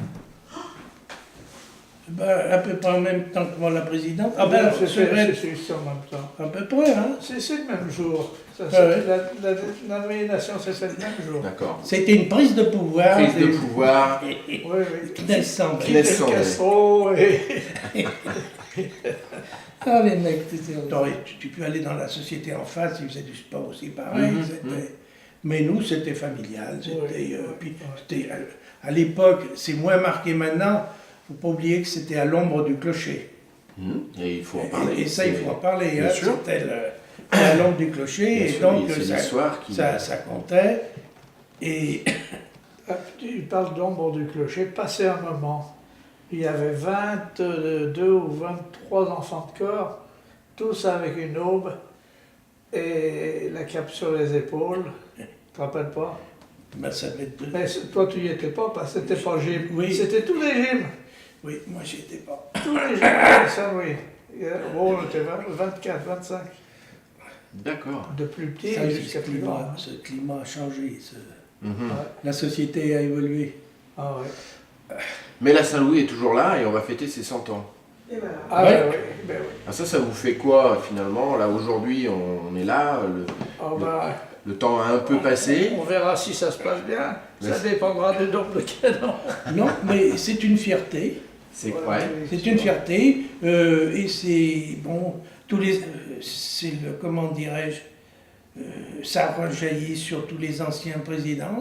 Ben, à peu près en même temps que moi, la présidente. Ah ben, c'est vrai. c'est en même temps. À peu près, hein. C'est le même jour. Ça, Ah ouais. la nomination, c'est fait le même jour. D'accord. C'était une prise de pouvoir. Prise de pouvoir. Oui, oui. Naissante. Naissante. Castro et... Ah, les mecs, tu peux aller dans la société en face, ils faisaient du sport aussi pareil. Mais nous, c'était familial. C'était, à l'époque, c'est moins marqué maintenant. Il ne faut pas oublier que c'était à l'ombre du clocher. Et il faut en parler. Et ça, il faut en parler. Bien sûr. C'était à l'ombre du clocher. Bien Et sûr, donc, c'est l'histoire qui... ça comptait. Et Tu parles d'ombre du clocher. Passé un moment, il y avait 22 ou 23 enfants de corps, tous avec une aube et la cape sur les épaules. Tu te rappelles pas? Ben, ça devait être... Mais toi, tu n'y étais pas, parce que c'était pas gym. Oui. C'était tous les gyms. Oui, moi, j'y étais pas. Tous les gyms, ça, oui. Bon, on était 24, 25. D'accord. De plus petit Ça, jusqu'à plus grand. ce climat a changé. Ouais. La société a évolué. Ah ouais. Mais la Saint-Louis est toujours là et on va fêter ses 100 ans. Ah Ouais. oui, ben oui. Ah, ça vous fait quoi finalement? Là aujourd'hui on est là, Ah ben, le temps a un peu passé. on verra si ça se passe bien. Mais Ça dépendra du nombre de canons. Non, mais c'est une fierté. C'est Voilà, ouais. oui, C'est une fierté. Et c'est, bon, c'est le, comment dirais-je, ça rejaillit sur tous les anciens présidents,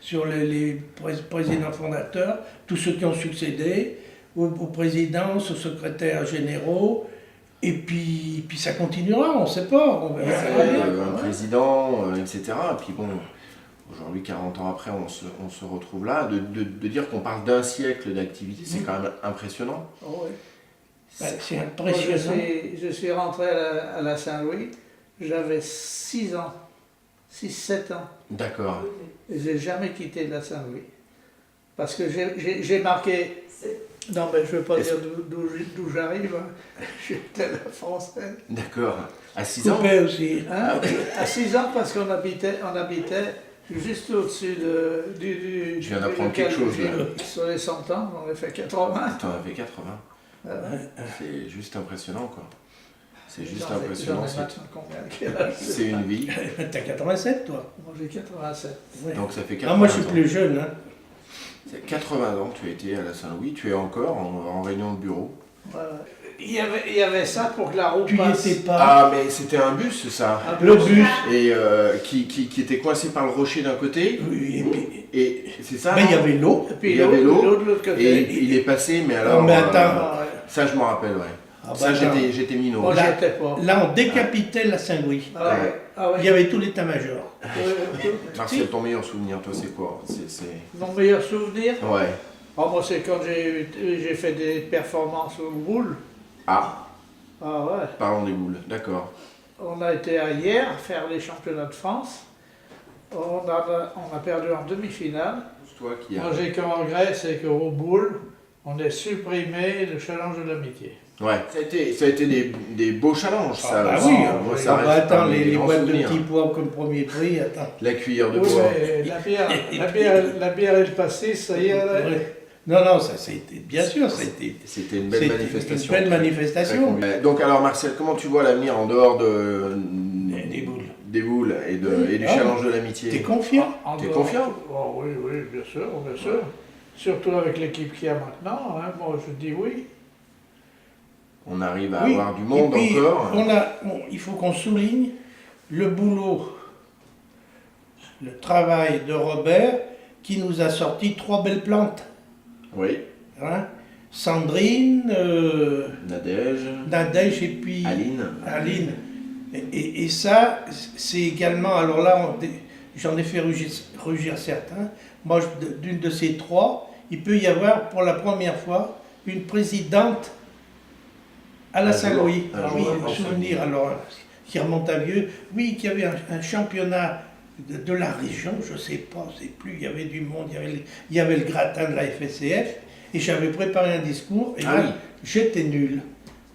sur les présidents fondateurs, tous ceux qui ont succédé, aux présidents, aux secrétaires généraux, et puis ça continuera, on ne sait pas. On verra. Un président, etc. Et puis bon, aujourd'hui, 40 ans après, on se retrouve là. De dire qu'on parle d'un siècle d'activité, c'est quand même impressionnant. Oh, oui. C'est Moi, impressionnant. je suis rentré à la Saint-Louis, j'avais 6 ans, 6-7 ans. D'accord. Et j'ai jamais quitté la Saint-Louis. Parce que j'ai marqué... Non, mais je ne veux pas dire d'où j'arrive. Hein. J'étais la Française. D'accord. À 6 ans Coupé aussi. Hein? À 6 ans, parce qu'on habitait juste au-dessus du... Je viens d'apprendre quelque chose, là. Sur les 100 ans, on a fait 80. T'en avais 80. C'est juste impressionnant, quoi. C'est juste impressionnant. J'en ai maintenant combien? Quel âge? C'est une vie. T'as 87, toi? Moi, j'ai 87. Ouais. Donc ça fait 80 Ah, moi, je suis ans. plus jeune. Hein. C'est 80 ans que tu as été à la Saint-Louis. Tu es encore en réunion de bureau. Voilà. Il y avait ça pour que la roue Tu n'y passe. étais pas. Ah, mais c'était un bus, ça. Le bus. Et qui était coincé par le rocher d'un côté. Oui, et puis. Et c'est ça. Ben, il y non avait l'eau. Et puis Il y avait l'eau. l'eau de l'autre côté. Et il est passé, mais alors. Non, mais attends. Ah, ouais. Ça, je m'en rappelle, ouais. Ah, ça, bah, attends. j'étais minot. Moi, Là- j'y étais pas. Là, on décapitait la Saint-Louis. Ah ouais. Ah ouais. Il y avait tout l'état-major. Marcel, ton meilleur souvenir, toi, c'est quoi? Mon meilleur souvenir, Ouais. moi, c'est quand j'ai fait des performances au boule. Ah, Ah ouais. parlons des boules, d'accord. On a été à hier faire les championnats de France. On a perdu en demi-finale. Toi qui as. Moi, j'ai qu'un regret, c'est qu'au boule, on ait supprimé le challenge de l'amitié. Ouais, ça a été des beaux challenges, ça. Ah, bah aussi, oui, hein. Moi, ça ah, reste bah, attends, parmi les grands boîtes de souvenirs. petits pois comme premier prix, attends. La cuillère de Oui, bois. mais la bière et le pastis, ça y est. là. Ouais. Non, ça a été, bien sûr, ça a été. C'était une belle C'était manifestation. Une belle manifestation. Donc alors Marcel, comment tu vois l'avenir en dehors Des boules. des boules et du Ah, challenge de l'amitié? T'es confiant? T'es confiant? Oh, oui, bien sûr, bien sûr. Surtout avec l'équipe qu'il y a maintenant, hein, moi je dis oui. On arrive à Oui. avoir du monde Et puis, encore. il faut qu'on souligne le boulot, le travail de Robert qui nous a sorti 3 belles plantes. Oui. Hein? Sandrine, Nadège et puis Aline. Et ça, c'est également, alors là, j'en ai fait rugir certains. Moi, d'une de ces 3, il peut y avoir pour la première fois une présidente à la Saint-Louis. Oui, un souvenir, alors, qui remonte à vieux. Oui, qu'il y avait un championnat de la région, je ne sais pas, je ne sais plus, il y avait du monde, il y avait le gratin de la FSCF, et j'avais préparé un discours, et là, j'étais nul.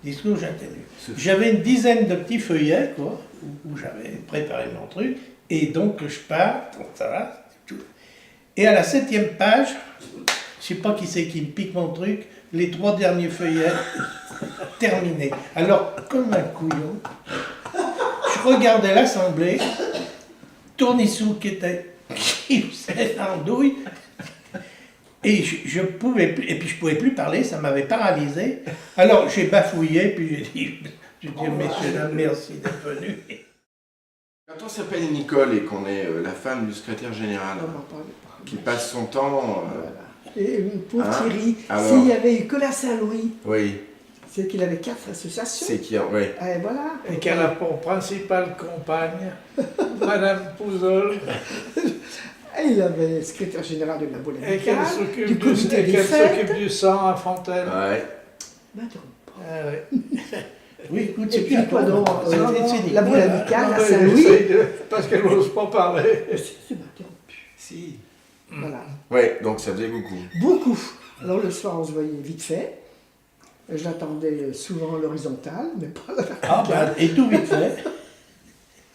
Discours, j'étais nul. J'avais une dizaine de petits feuillets, quoi, où j'avais préparé mon truc, et donc je pars, ça va, tout. Et à la 7e page, je ne sais pas qui c'est qui me pique mon truc, les 3 derniers feuillets terminés. Alors, comme un couillon, je regardais l'assemblée, Tournissou qui faisait l'andouille, et je pouvais plus, et puis je pouvais plus parler, ça m'avait paralysé. Alors j'ai bafouillé, puis j'ai dit, messieurs, dames, merci d'être venus. Quand on s'appelle Nicole et qu'on est la femme du secrétaire général, qui passe son temps... Et pour Thierry, alors, s'il n'y avait eu que la Saint-Louis, oui. c'est qu'il avait 4 associations. C'est qu'il y a, oui. Et voilà. Et qu'elle a pour principale compagne Madame Pouzol. Et il avait le secrétaire général de la Boule Et qu'elle du comité des fêtes. s'occupe du sang à Fontaine. Ouais. Oui, écoute, et puis quoi donc la boule amicale, la Ouais, Saint-Louis. Parce qu'elle n'ose pas parler. Si. Voilà. Ouais, donc ça faisait beaucoup. Beaucoup. Alors le soir, on se voyait vite fait. Je l'attendais souvent à l'horizontale, mais pas à la verticale. Et tout vite fait.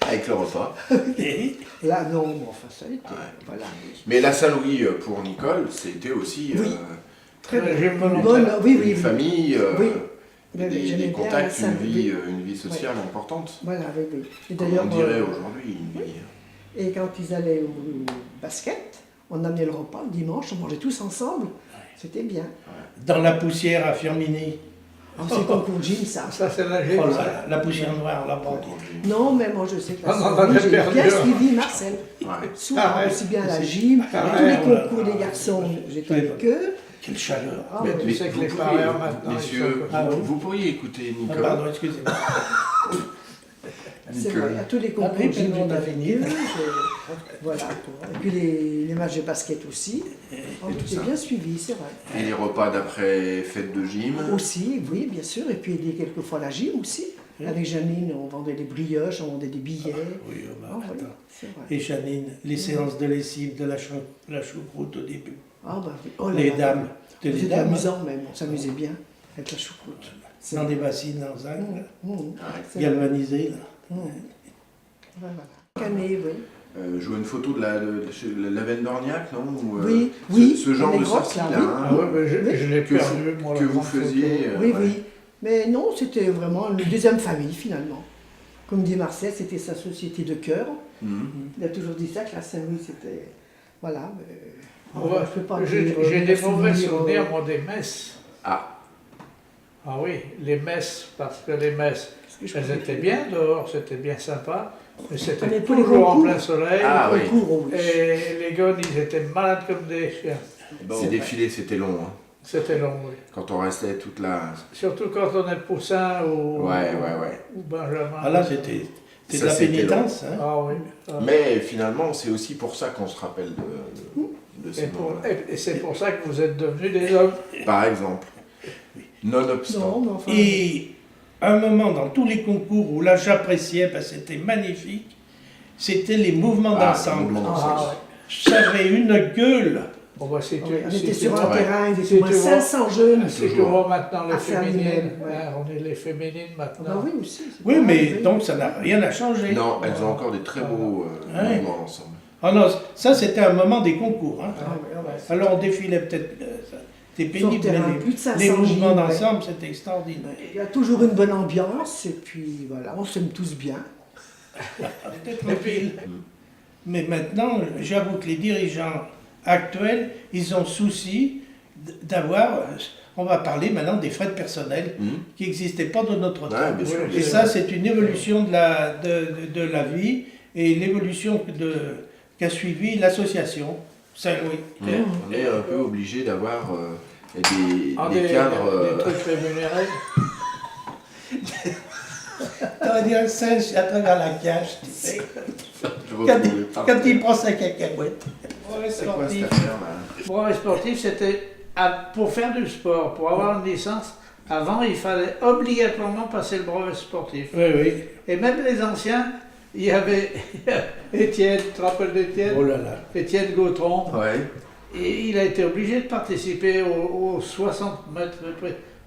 Avec le repas. Là, non, mais enfin, ça a été. Ouais. Voilà. Mais la Saint-Louis, pour Nicole, c'était aussi Très bonne. Une famille, j'aimais des bien contacts, la une vie sociale importante. Voilà, oui. Et Comme d'ailleurs, on dirait aujourd'hui, une vie. Et quand ils allaient au basket, on amenait le repas le dimanche, on mangeait tous ensemble. C'était bien. Dans la poussière à Firminy. C'est concours gym, ça. Ça, c'est la gym. Oh, la poussière noire, là-bas. Non, mais moi, je sais que j'ai bien suivi Marcel. Souvent, Pareil. aussi bien à la gym, tous les concours des garçons, j'étais avec eux. Quelle chaleur. Mais tu sais que les parieurs maintenant... Messieurs, vous pourriez écouter Nicole. Pardon, excusez-moi. C'est vrai, à tous les concours gym, j'étais avec eux. Voilà. Et puis les matchs de basket aussi. On était bien suivis, c'est vrai. Et les repas d'après fête de gym. Aussi, oui, bien sûr. Et puis quelquefois la gym aussi. Avec Janine, on vendait des brioches, on vendait des billets. Oui, voilà, c'est vrai. Et Janine, les séances de lessive, de la choucroute au début. Ah bah oui. Oh là les là. dames. C'était amusant même, on s'amusait bien avec la choucroute. Dans des bassines en zinc, galvanisées. galvanisées. Voilà. Canet, oui. Je vois une photo de la veine d'Orniac, non? Oui, ce genre de sortie là. Ah ouais, mais je l'ai perdu, moi. Que vous faisiez. Oui. Mais non, c'était vraiment une deuxième famille finalement. Comme dit Marcel, c'était sa société de cœur. Il a toujours dit ça, que la Saint-Louis c'était. Voilà. J'ai des mauvais souvenirs, moi, des messes. Ah oui, les messes, parce que les messes, elles étaient bien dehors, c'était bien sympa, mais c'était toujours en plein soleil. Ah oui. Et les gars, ils étaient malades comme des chiens. Ces défilés, c'était long. Hein. C'était long, oui. Quand on restait toute la... Surtout quand on est Poussin ou Benjamin. Ah là, c'était de la pénitence. Hein. Ah oui. Mais finalement, c'est aussi pour ça qu'on se rappelle de ces moments. Et c'est pour ça que vous êtes devenus des hommes. Par exemple. Nonobstant. Et à un moment, dans tous les concours où là j'appréciais, parce que c'était magnifique, c'était les mouvements d'ensemble. J'avais une gueule. Bon, bah, on était sur un terrain, il était moins 500 jeunes. Si tu vois maintenant les féminines, on est les féminines maintenant. Oui, aussi. Oui, mais donc ça n'a rien à changer. Non, elles ont encore des très beaux mouvements ensemble. Ah non, ça c'était un moment des concours. Hein. Alors on défilait peut-être... C'était pénible, mais les mouvements d'ensemble, c'était extraordinaire. Il y a toujours une bonne ambiance, et puis voilà, on s'aime tous bien. Mais maintenant, j'avoue que les dirigeants actuels, ils ont souci d'avoir... On va parler maintenant des frais de personnel qui n'existaient pas de notre temps. Et ça, c'est une évolution de la vie et l'évolution qu'a suivi l'association Saint-Louis. On est un peu obligé d'avoir des cadres... Des trucs rémunérés. T'aurais dit un singe à travers la cage, tu sais. Quand il prend sa cacahuète. Brevet sportif, c'était pour faire du sport, pour avoir une licence. Avant, il fallait obligatoirement passer le brevet sportif. Oui. Et même les anciens, il y avait Étienne, tu te rappelles d'Étienne? Oh là là. Étienne Gautron. Ouais. Et il a été obligé de participer aux 60 mètres.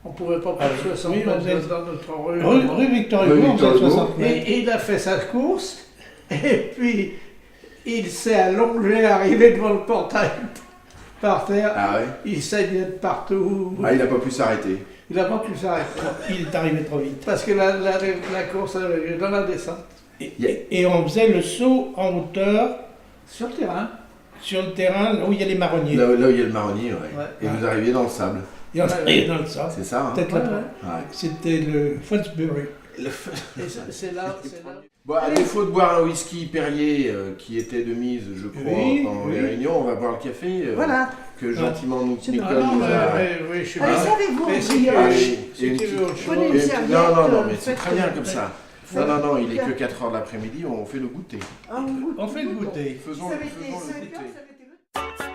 On ne pouvait pas faire 60 mètres dans notre rue. Rue Victor Hugo, on faisait 60 mètres. Et il a fait sa course, et puis il s'est allongé, arrivé devant le portail par terre. Ah ouais. Il saignait de partout. Ah, il n'a pas pu s'arrêter. Il n'a pas pu s'arrêter. Il est arrivé trop vite. Parce que la course est dans la descente. Et on faisait le saut en hauteur. Sur le terrain. Sur le terrain, où il y a les marronniers. Là où il y a le marronnier, ouais. Et vous arriviez dans le sable. Il y en avait dans le sable. C'est ça, hein. Peut-être là-bas. C'était le Fonsbury. C'est là. Bon, à défaut de boire un whisky Perrier qui était de mise, je crois, pendant les réunions, on va boire le café Voilà. que gentiment Nicole Non, nous a... oui, je suis Allez, pas- savez-vous, Mais on si brioche. tu veux autre chose. Prenez une serviette, Non, mais c'est faites très bien comme- comme ça. faites- Non, il est que 4h de l'après-midi, on fait le goûter. Ah, On fait le goûter. Faisons Ça le avait été- ça avait goûter. été-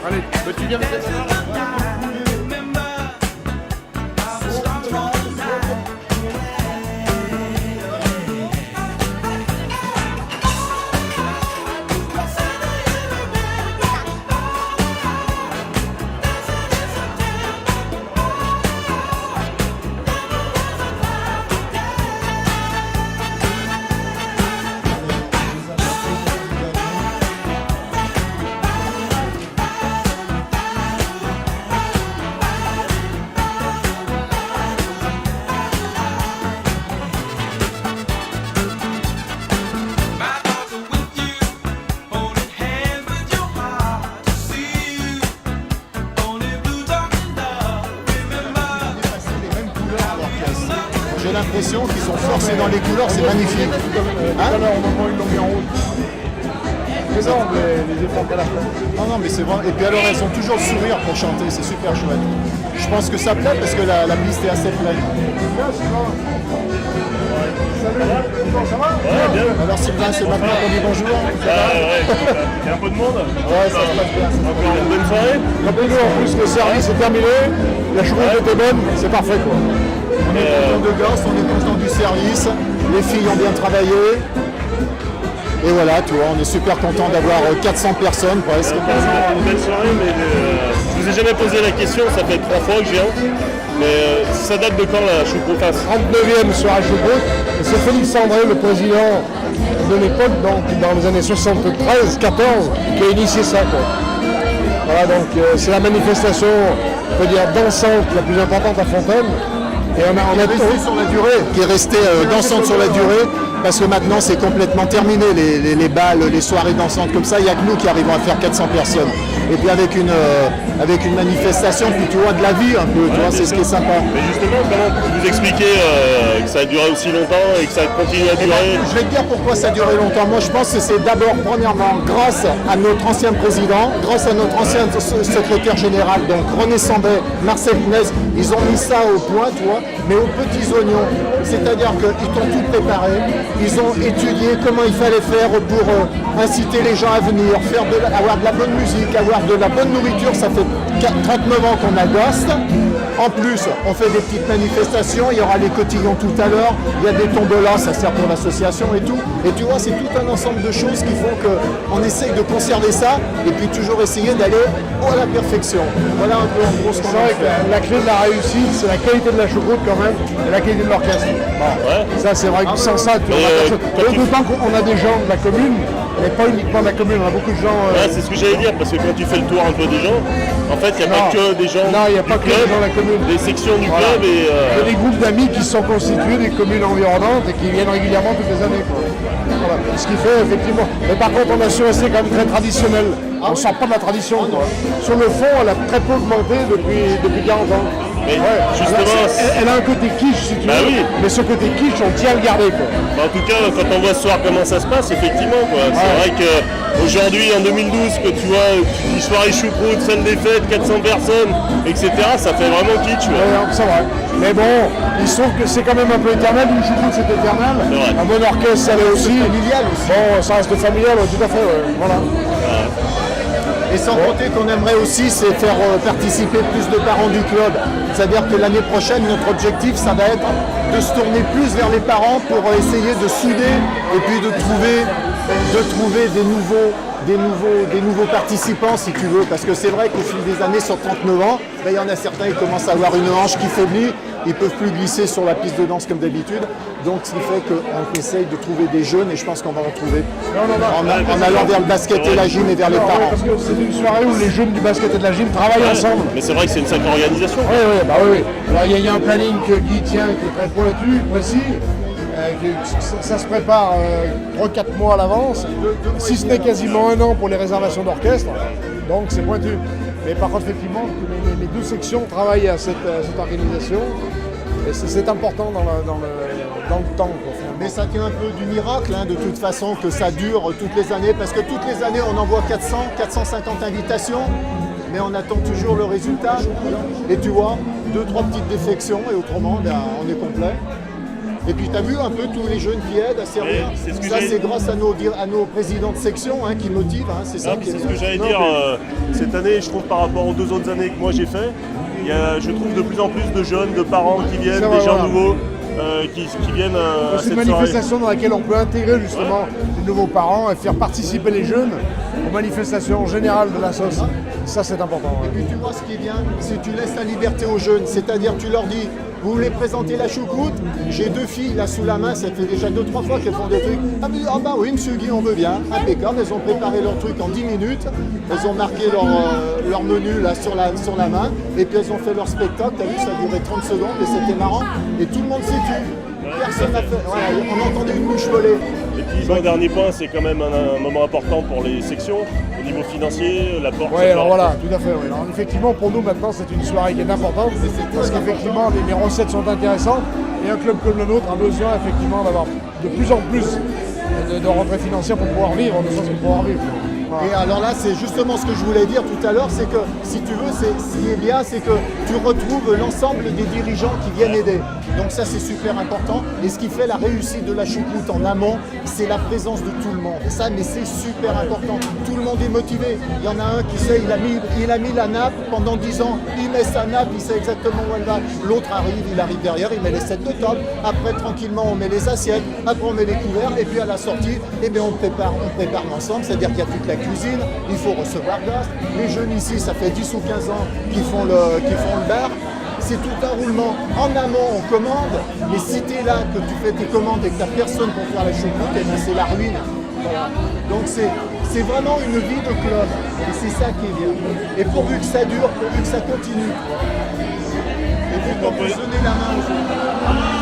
Allez, tu viens J'ai l'impression qu'ils sont forcés dans les couleurs, c'est magnifique. Hein les efforts qu'elle a fait. Non, mais c'est vrai. Et puis alors, elles ont toujours le sourire pour chanter, c'est super chouette. Je pense que ça plaît parce que la piste est assez pleine. Ça va? Ouais, bien. Alors Sylvain, c'est maintenant qu'on dit bonjour. Il y a un peu de monde. Ouais, ça se passe bien. Encore une bonne soirée. Rappelez-nous en plus, le service est terminé, la chouette était bonne, c'est parfait quoi. On est content de gosse, on est content du service, les filles ont bien travaillé. Et voilà, tu vois, on est super content d'avoir 400 personnes presque. Une belle soirée, mais je vous ai jamais posé la question, ça fait 3 fois que je viens. Mais ça date de quand la choucroute? 39e soirée choucroute, et c'est Félix André, le président de l'époque, donc dans les années 73-14, qui a initié ça. Quoi. Voilà, donc c'est la manifestation, on peut dire, dansante la plus importante à Fontaine. Et on a resté sur la durée, qui est restée dansante sur la durée, parce que maintenant c'est complètement terminé, les balles, les soirées dansantes comme ça, il n'y a que nous qui arrivons à faire 400 personnes. Et puis avec une manifestation, puis tu vois de la vie un peu, tu vois, c'est ce qui est sympa. Mais justement, comment vous expliquez que ça a duré aussi longtemps et que ça continue à durer? Je vais te dire pourquoi ça a duré longtemps. Moi je pense que c'est d'abord, premièrement, grâce à notre ancien président, grâce à notre ancien secrétaire général, donc René Sambet, Marcel Knez, ils ont mis ça au point, tu vois, mais aux petits oignons. C'est-à-dire qu'ils t'ont tout préparé, ils ont étudié comment il fallait faire pour inciter les gens à venir, avoir de la bonne musique, avoir de la bonne nourriture. Ça fait 39 ans qu'on a Ghost. En plus, on fait des petites manifestations, il y aura les cotillons tout à l'heure, il y a des tombolas, ça sert pour l'association et tout. Et tu vois, c'est tout un ensemble de choses qui font qu'on essaye de conserver ça et puis toujours essayer d'aller à la perfection. Voilà un peu en gros ce qu'on a fait. La clé de la réussite, c'est la qualité de la choucroute quand même et la qualité de l'orchestre. Bon, ça c'est vrai que sans ça, tu vois, d'autant qu'on a des gens de la commune, mais pas uniquement de la commune, on a beaucoup de gens... C'est ce que j'allais dire, parce que quand tu fais le tour un peu des gens, en fait, il n'y a pas que des gens non, il n'y a pas que des gens de la commune. Des sections du Voilà. club et... Il y a des groupes d'amis qui sont constitués des communes environnantes et qui viennent régulièrement toutes les années. Quoi. Voilà. Ce qui fait effectivement... Mais par contre, on a su rester quand même très traditionnel. On ne sort pas de la tradition. Quoi. Sur le fond, elle a très peu augmenté depuis 40 ans. Mais Ouais, justement, elle a un côté quiche si tu Bah veux, oui. mais ce côté quiche, on tient à le garder quoi. en tout cas, quand on voit ce soir comment ça se passe, effectivement, quoi. C'est vrai qu'aujourd'hui, en 2012, que tu vois, tu dis soirée choucroute, salle des fêtes, 400 personnes, etc., ça fait vraiment kitsch. Ouais, c'est vrai. Mais bon, il se trouve que c'est quand même un peu éternel, une choucroute c'est éternel. Un bon orchestre, ça l'est aussi. Familial aussi. Bon, ça reste familial, ouais, tout à fait, ouais. Voilà. Et sans compter qu'on aimerait aussi, c'est faire participer plus de parents du club. C'est-à-dire que l'année prochaine, notre objectif, ça va être de se tourner plus vers les parents pour essayer de souder et puis de trouver des nouveaux participants, si tu veux. Parce que c'est vrai qu'au fil des années, sur 39 ans, il y en a certains qui commencent à avoir une hanche qui faiblit. Ils ne peuvent plus glisser sur la piste de danse comme d'habitude. Donc, ce qui fait qu'on essaye de trouver des jeunes, et je pense qu'on va en trouver en allant vers le basket et la gym et vers les parents. Parce que c'est une soirée où les jeunes du basket et de la gym travaillent ensemble. Mais c'est vrai que c'est une sacrée organisation. Oui. Alors, il y a un planning que Guy tient qui est très pointu, précis. Ça se prépare 3-4 mois à l'avance, si ce n'est quasiment un an pour les réservations d'orchestre, donc c'est pointu. Mais par contre, effectivement, les deux sections travaillent à cette organisation, et c'est important dans le temps. Mais ça tient un peu du miracle, de toute façon, que ça dure toutes les années, parce que toutes les années, on envoie 400, 450 invitations, mais on attend toujours le résultat. Et tu vois, 2-3 petites défections, et autrement, on est complet. Et puis tu as vu un peu tous les jeunes qui aident à servir. Ça c'est grâce à nos présidents de section qui motivent. C'est ça qui est ce que j'allais dire. Cette année, je trouve par rapport aux 2 autres années que moi j'ai fait, je trouve de plus en plus de jeunes, de parents qui viennent, des gens nouveaux qui viennent à c'est cette une manifestation dans laquelle on peut intégrer justement les nouveaux parents et faire participer les jeunes aux manifestations générales de la sauce. Ça c'est important. Et puis tu vois ce qui est bien, c'est que tu laisses la liberté aux jeunes. C'est-à-dire tu leur dis, vous voulez présenter la choucroute? J'ai 2 filles là sous la main, ça fait déjà 2-3 fois qu'elles font des trucs. Ah bah oui, monsieur Guy, on veut bien. Impeccable, elles ont préparé leur truc en 10 minutes. Elles ont marqué leur menu là sur la main. Et puis elles ont fait leur spectacle. T'as vu, ça a duré 30 secondes et c'était marrant. Et tout le monde s'est tu. Personne n'a fait. Voilà, on entendait une mouche voler. Et puis bon, dernier point, c'est quand même un moment important pour les sections, au niveau financier, la porte. Oui, alors voilà, tout à fait. Oui. Alors, effectivement, pour nous maintenant, c'est une soirée qui est importante, parce qu'effectivement, les recettes sont intéressantes, et un club comme le nôtre a besoin effectivement d'avoir de plus en plus de rentrées financières pour pouvoir vivre, de sorte pour pouvoir vivre. Et alors là, c'est justement ce que je voulais dire tout à l'heure, c'est que si tu veux, ce qui est bien, c'est que tu retrouves l'ensemble des dirigeants qui viennent aider. Donc ça, c'est super important. Et ce qui fait la réussite de la choucroute en amont, c'est la présence de tout le monde. Et ça, mais c'est super important. Tout le monde est motivé. Il y en a un qui sait, il a mis la nappe pendant 10 ans. Il met sa nappe, il sait exactement où elle va. L'autre arrive, il arrive derrière, il met les sets de table. Après, tranquillement, on met les assiettes. Après, on met les couverts. Et puis à la sortie, on prépare l'ensemble. C'est-à-dire qu'il y a toute la cuisine, il faut recevoir gaz. Les jeunes ici, ça fait 10 ou 15 ans qu'ils font le bar. C'est tout un roulement. En amont, on commande, mais si tu es là, que tu fais tes commandes et que tu n'as personne pour faire la choucroute, c'est la ruine. Voilà. Donc c'est vraiment une vie de club. Et c'est ça qui est bien. Et pourvu que ça dure, pourvu que ça continue. Et puis qu'on peut donner la main aux autres.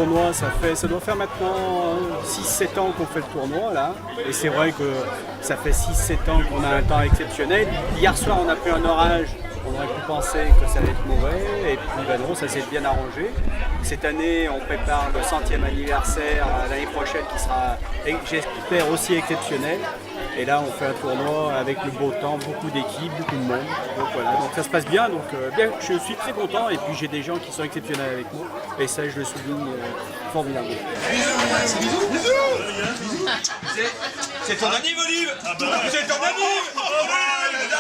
tournoi, ça doit faire maintenant 6-7 ans qu'on fait le tournoi là. Et c'est vrai que ça fait 6-7 ans qu'on a un temps exceptionnel. Hier soir on a pris un orage, on aurait pu penser que ça allait être mauvais. Et puis ben non, ça s'est bien arrangé. Cette année on prépare le 100e anniversaire l'année prochaine qui sera, j'espère, aussi exceptionnel. Et là, on fait un tournoi avec le beau temps, beaucoup d'équipes, beaucoup de monde. Donc voilà, donc ça se passe bien. Donc bien, je suis très content. Et puis j'ai des gens qui sont exceptionnels avec moi. Et ça, je le souligne formidablement. Bisous. C'est ton anniv, Olive. C'est ton anniv. Joyeux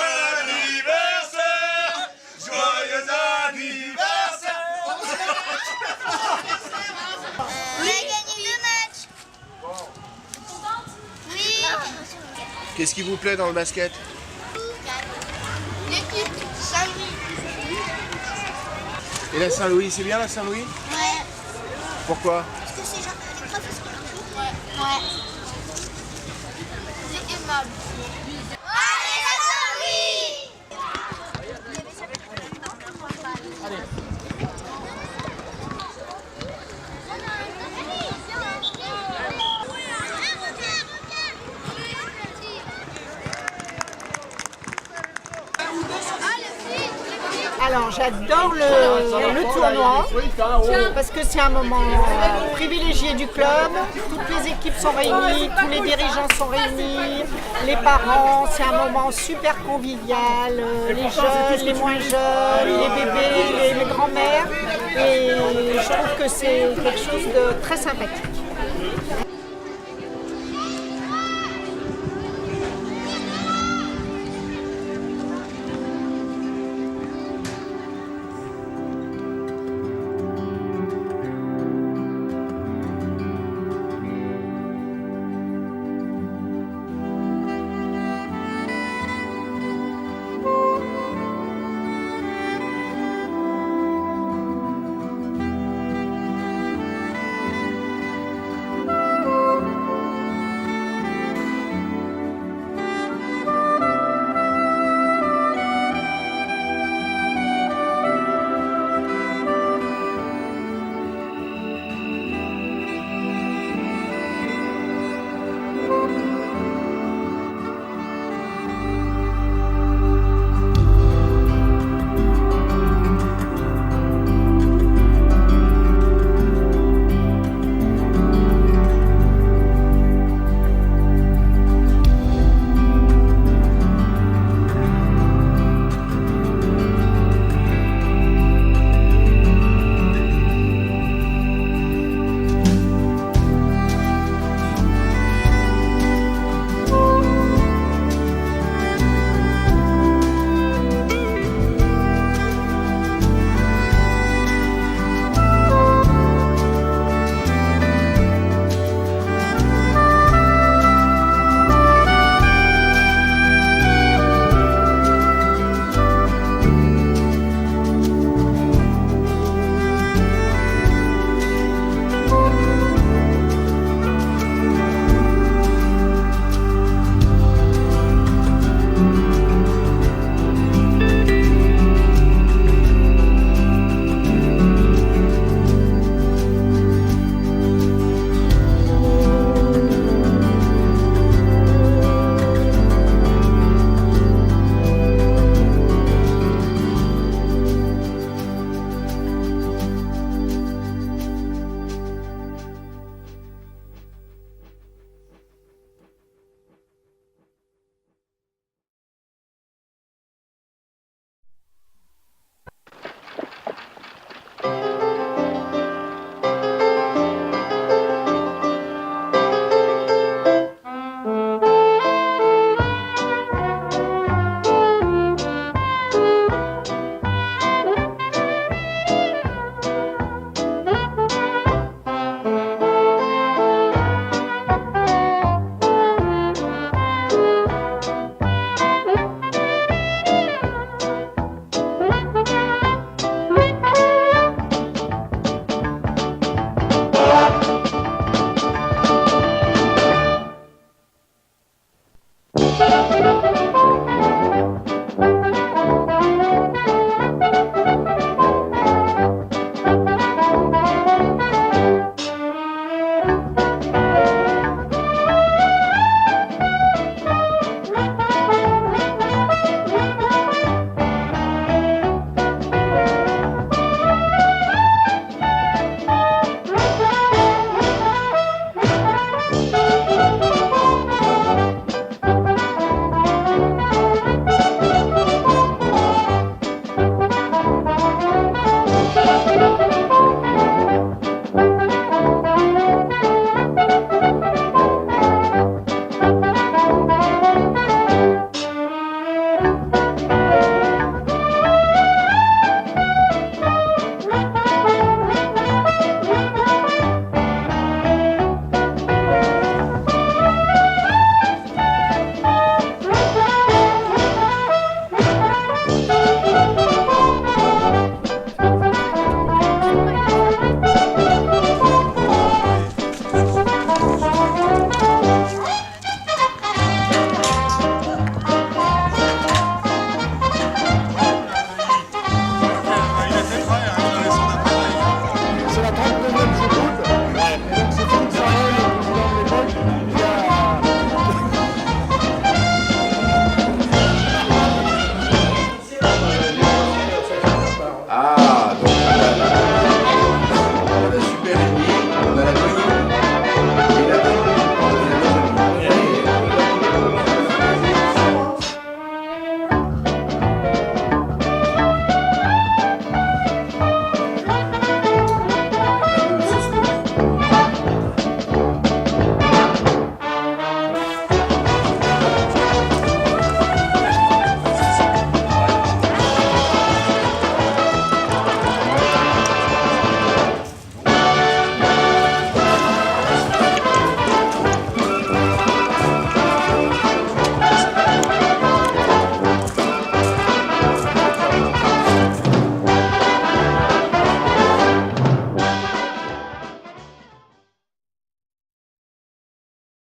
anniversaire. Joyeux anniversaire. On a gagné 2 matchs. Oui. Qu'est-ce qui vous plaît dans le basket? L'équipe Saint-Louis. Et la Saint-Louis, c'est bien la Saint-Louis? Ouais. Pourquoi? Parce que c'est genre les profs qui sont ouais. Ouais. C'est aimable. Allez la Saint-Louis. Allez. Alors j'adore le tournoi parce que c'est un moment privilégié du club. Toutes les équipes sont réunies, tous les dirigeants sont réunis, les parents, c'est un moment super convivial, les jeunes, les moins jeunes, les bébés, les grands-mères. Et je trouve que c'est quelque chose de très sympathique.